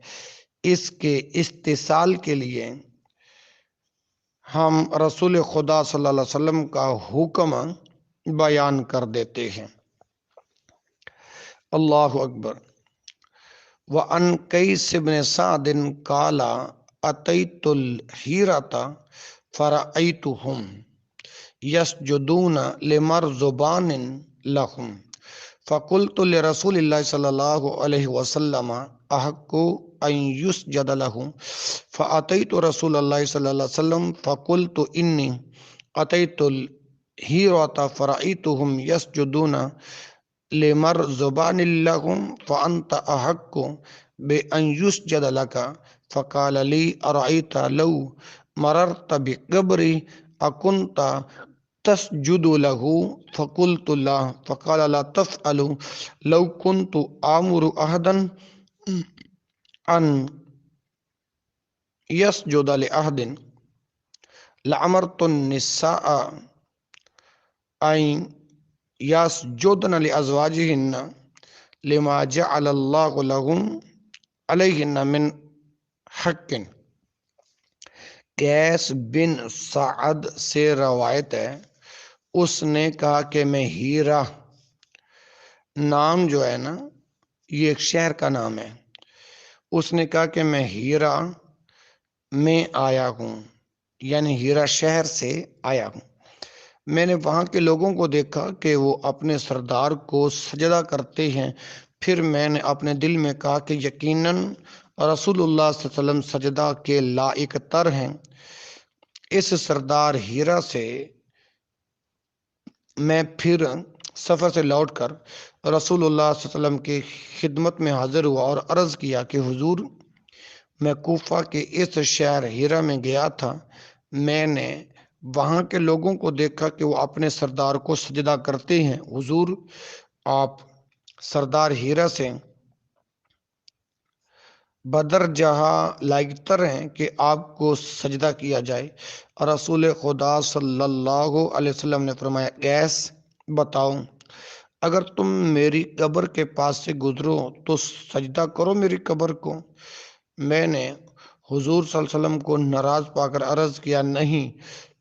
اس کے استحصال کے لیے ہم رسول خدا صلی اللہ علیہ وسلم کا حکم بیان کر دیتے ہیں۔ اللہ اکبر۔ وَعَنْ قَيْسِ بْنِ سَعْدٍ قَالَ أَتَيْتُ الْحِيرَةَ فَرَأَيْتُهُمْ يَسْجُدُونَ لِمَرْزُبَانٍ لَهُمْ فَقُلْتُ لِرَسُولِ اللَّهِ صلی اللہ علیہ وسلم أَحَقُّ أَنْ يُسْجَدَ لَهُ فَأَتَيْتُ رسول اللہ صلی اللہ علیہ وسلم فَقُلْتُ إِنِّي أَتَيْتُ الْحِيرَةَ فَرَأَيْتُهُمْ يَسْجُدُونَ لِمَرْزُبَانٍ لَهُمْ فَأَنْتَ أَحَقُّ بِأَنْ يُسْجَدَ لَكَ فَقَالَ لِي أَرَأَيْتَ لَوْ مَرَرْتَ بِقَبْرِي أَكُنْتَ تسجد له فقلت لا فقال لا تفعلوا لو كنت آمر أحدا أن يسجد لأحد لأمرت النساء أن يسجدن لأزواجهن لما جعل الله لهم عليهن من حق۔ قیس بن سعد سے روایت ہے، اس نے کہا کہ میں ہیرا، نام جو ہے نا یہ ایک شہر کا نام ہے، اس نے کہا کہ میں ہیرا میں آیا ہوں، یعنی ہیرا شہر سے آیا ہوں۔ میں نے وہاں کے لوگوں کو دیکھا کہ وہ اپنے سردار کو سجدہ کرتے ہیں۔ پھر میں نے اپنے دل میں کہا کہ یقیناً رسول اللہ صلی اللہ علیہ وسلم سجدہ کے لائق تر ہیں۔ اس سردار ہیرا سے میں پھر سفر سے لوٹ کر رسول اللہ صلی اللہ علیہ وسلم کی خدمت میں حاضر ہوا اور عرض کیا کہ حضور، میں کوفہ کے اس شہر ہیرا میں گیا تھا، میں نے وہاں کے لوگوں کو دیکھا کہ وہ اپنے سردار کو سجدہ کرتے ہیں۔ حضور، آپ سردار ہیرا سے بدر جہاں لائق تر ہیں کہ آپ کو سجدہ کیا جائے۔ رسول خدا صلی اللہ علیہ وسلم نے فرمایا، قیس بتاؤ، اگر تم میری قبر کے پاس سے گزرو تو سجدہ کرو میری قبر کو۔ میں نے حضور صلی اللہ علیہ وسلم کو ناراض پا کر عرض کیا، نہیں۔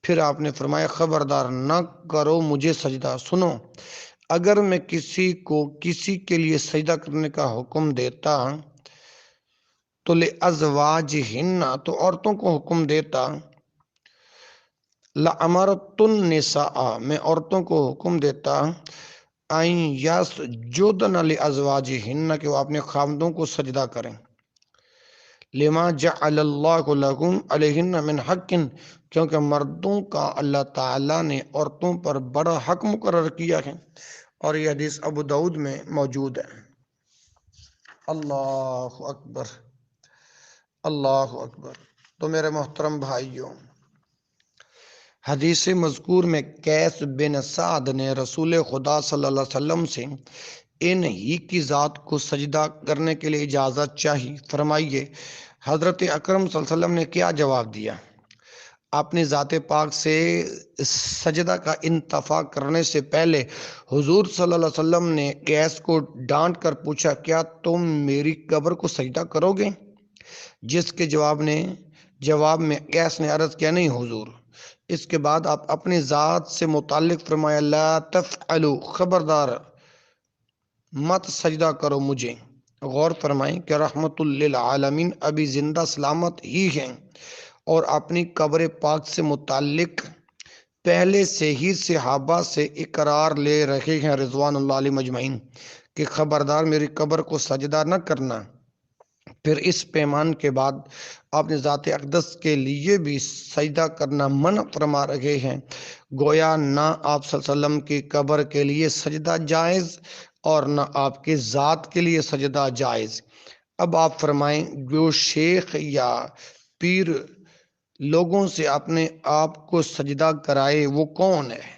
پھر آپ نے فرمایا، خبردار نہ کرو مجھے سجدہ۔ سنو، اگر میں کسی کو کسی کے لیے سجدہ کرنے کا حکم دیتا تو لِأَزْوَاجِهِنَّ، تو عورتوں کو حکم دیتا، لَأَمَرْتُ النِّسَاءَ، میں عورتوں کو حکم دیتا، أَن يَسْجُدْنَ لِأَزْوَاجِهِنَّ، کہ وہ اپنے خاوندوں کو سجدہ کریں، لِمَا جَعَلَ اللَّهُ لَهُمْ عَلَيْهِنَّ مِنْ حَقٍّ، کیونکہ مردوں کا اللہ تعالیٰ نے عورتوں پر بڑا حق مقرر کیا ہے۔ اور یہ حدیث ابو داؤد میں موجود ہے۔ اللہ اکبر، اللہ اکبر۔ تو میرے محترم بھائیوں، حدیث مذکور میں قیس بن سعد نے رسول خدا صلی اللہ علیہ وسلم سے ان ہی کی ذات کو سجدہ کرنے کے لیے اجازت چاہی۔ فرمائیے، حضرت اکرم صلی اللہ علیہ وسلم نے کیا جواب دیا؟ اپنی ذات پاک سے سجدہ کا انتفاع کرنے سے پہلے حضور صلی اللہ علیہ وسلم نے قیس کو ڈانٹ کر پوچھا، کیا تم میری قبر کو سجدہ کرو گے؟ جس کے جواب میں قیس نے عرض کیا، نہیں حضور۔ اس کے بعد آپ اپنی ذات سے متعلق فرمایا، لا تفعلوا، خبردار مت سجدہ کرو مجھے۔ غور فرمائیں کہ رحمت للعالمین ابھی زندہ سلامت ہی ہیں اور اپنی قبر پاک سے متعلق پہلے سے ہی صحابہ سے اقرار لے رہے ہیں رضوان اللہ علیہ مجمعین کہ خبردار میری قبر کو سجدہ نہ کرنا۔ پھر اس پیمان کے بعد آپ نے ذات اقدس کے لیے بھی سجدہ کرنا منع فرما رہے ہیں، گویا نہ آپ صلی اللہ علیہ وسلم کی قبر کے لیے سجدہ جائز اور نہ آپ کی ذات کے لیے سجدہ جائز۔ اب آپ فرمائیں، جو شیخ یا پیر لوگوں سے اپنے آپ کو سجدہ کرائے وہ کون ہے؟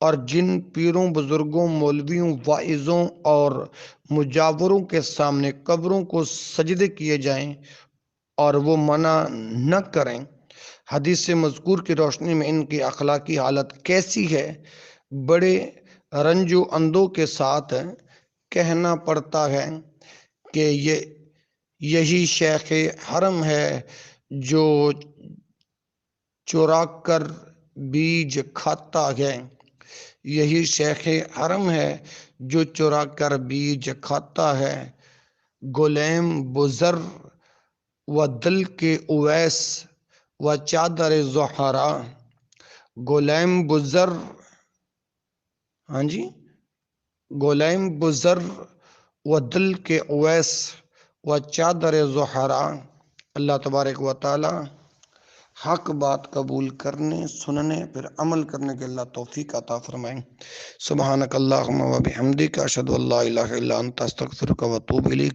اور جن پیروں، بزرگوں، مولویوں، واعظوں اور مجاوروں کے سامنے قبروں کو سجدے کیے جائیں اور وہ منع نہ کریں، حدیث مذکور کی روشنی میں ان کی اخلاقی حالت کیسی ہے؟ بڑے رنج و اندو کے ساتھ کہنا پڑتا ہے کہ یہی شیخ حرم ہے جو چرا کر بیج کھاتا ہے، یہی شیخ حرم ہے جو چرا کر بیج کھاتا ہے۔ گلیم بزر و دل کے اویس و چادر Zahra, Gleam buzzer, Gleam buzzer و دل کے اویس و چادر زہرا۔ اللہ تبارک و تعالی حق بات قبول کرنے، سننے، پھر عمل کرنے کے اللہ توفیق عطا فرمائیں۔ سبحانک اللہم و بحمدک، اشہد ان لا الہ الا انت، استغفرک و اتوب الیک۔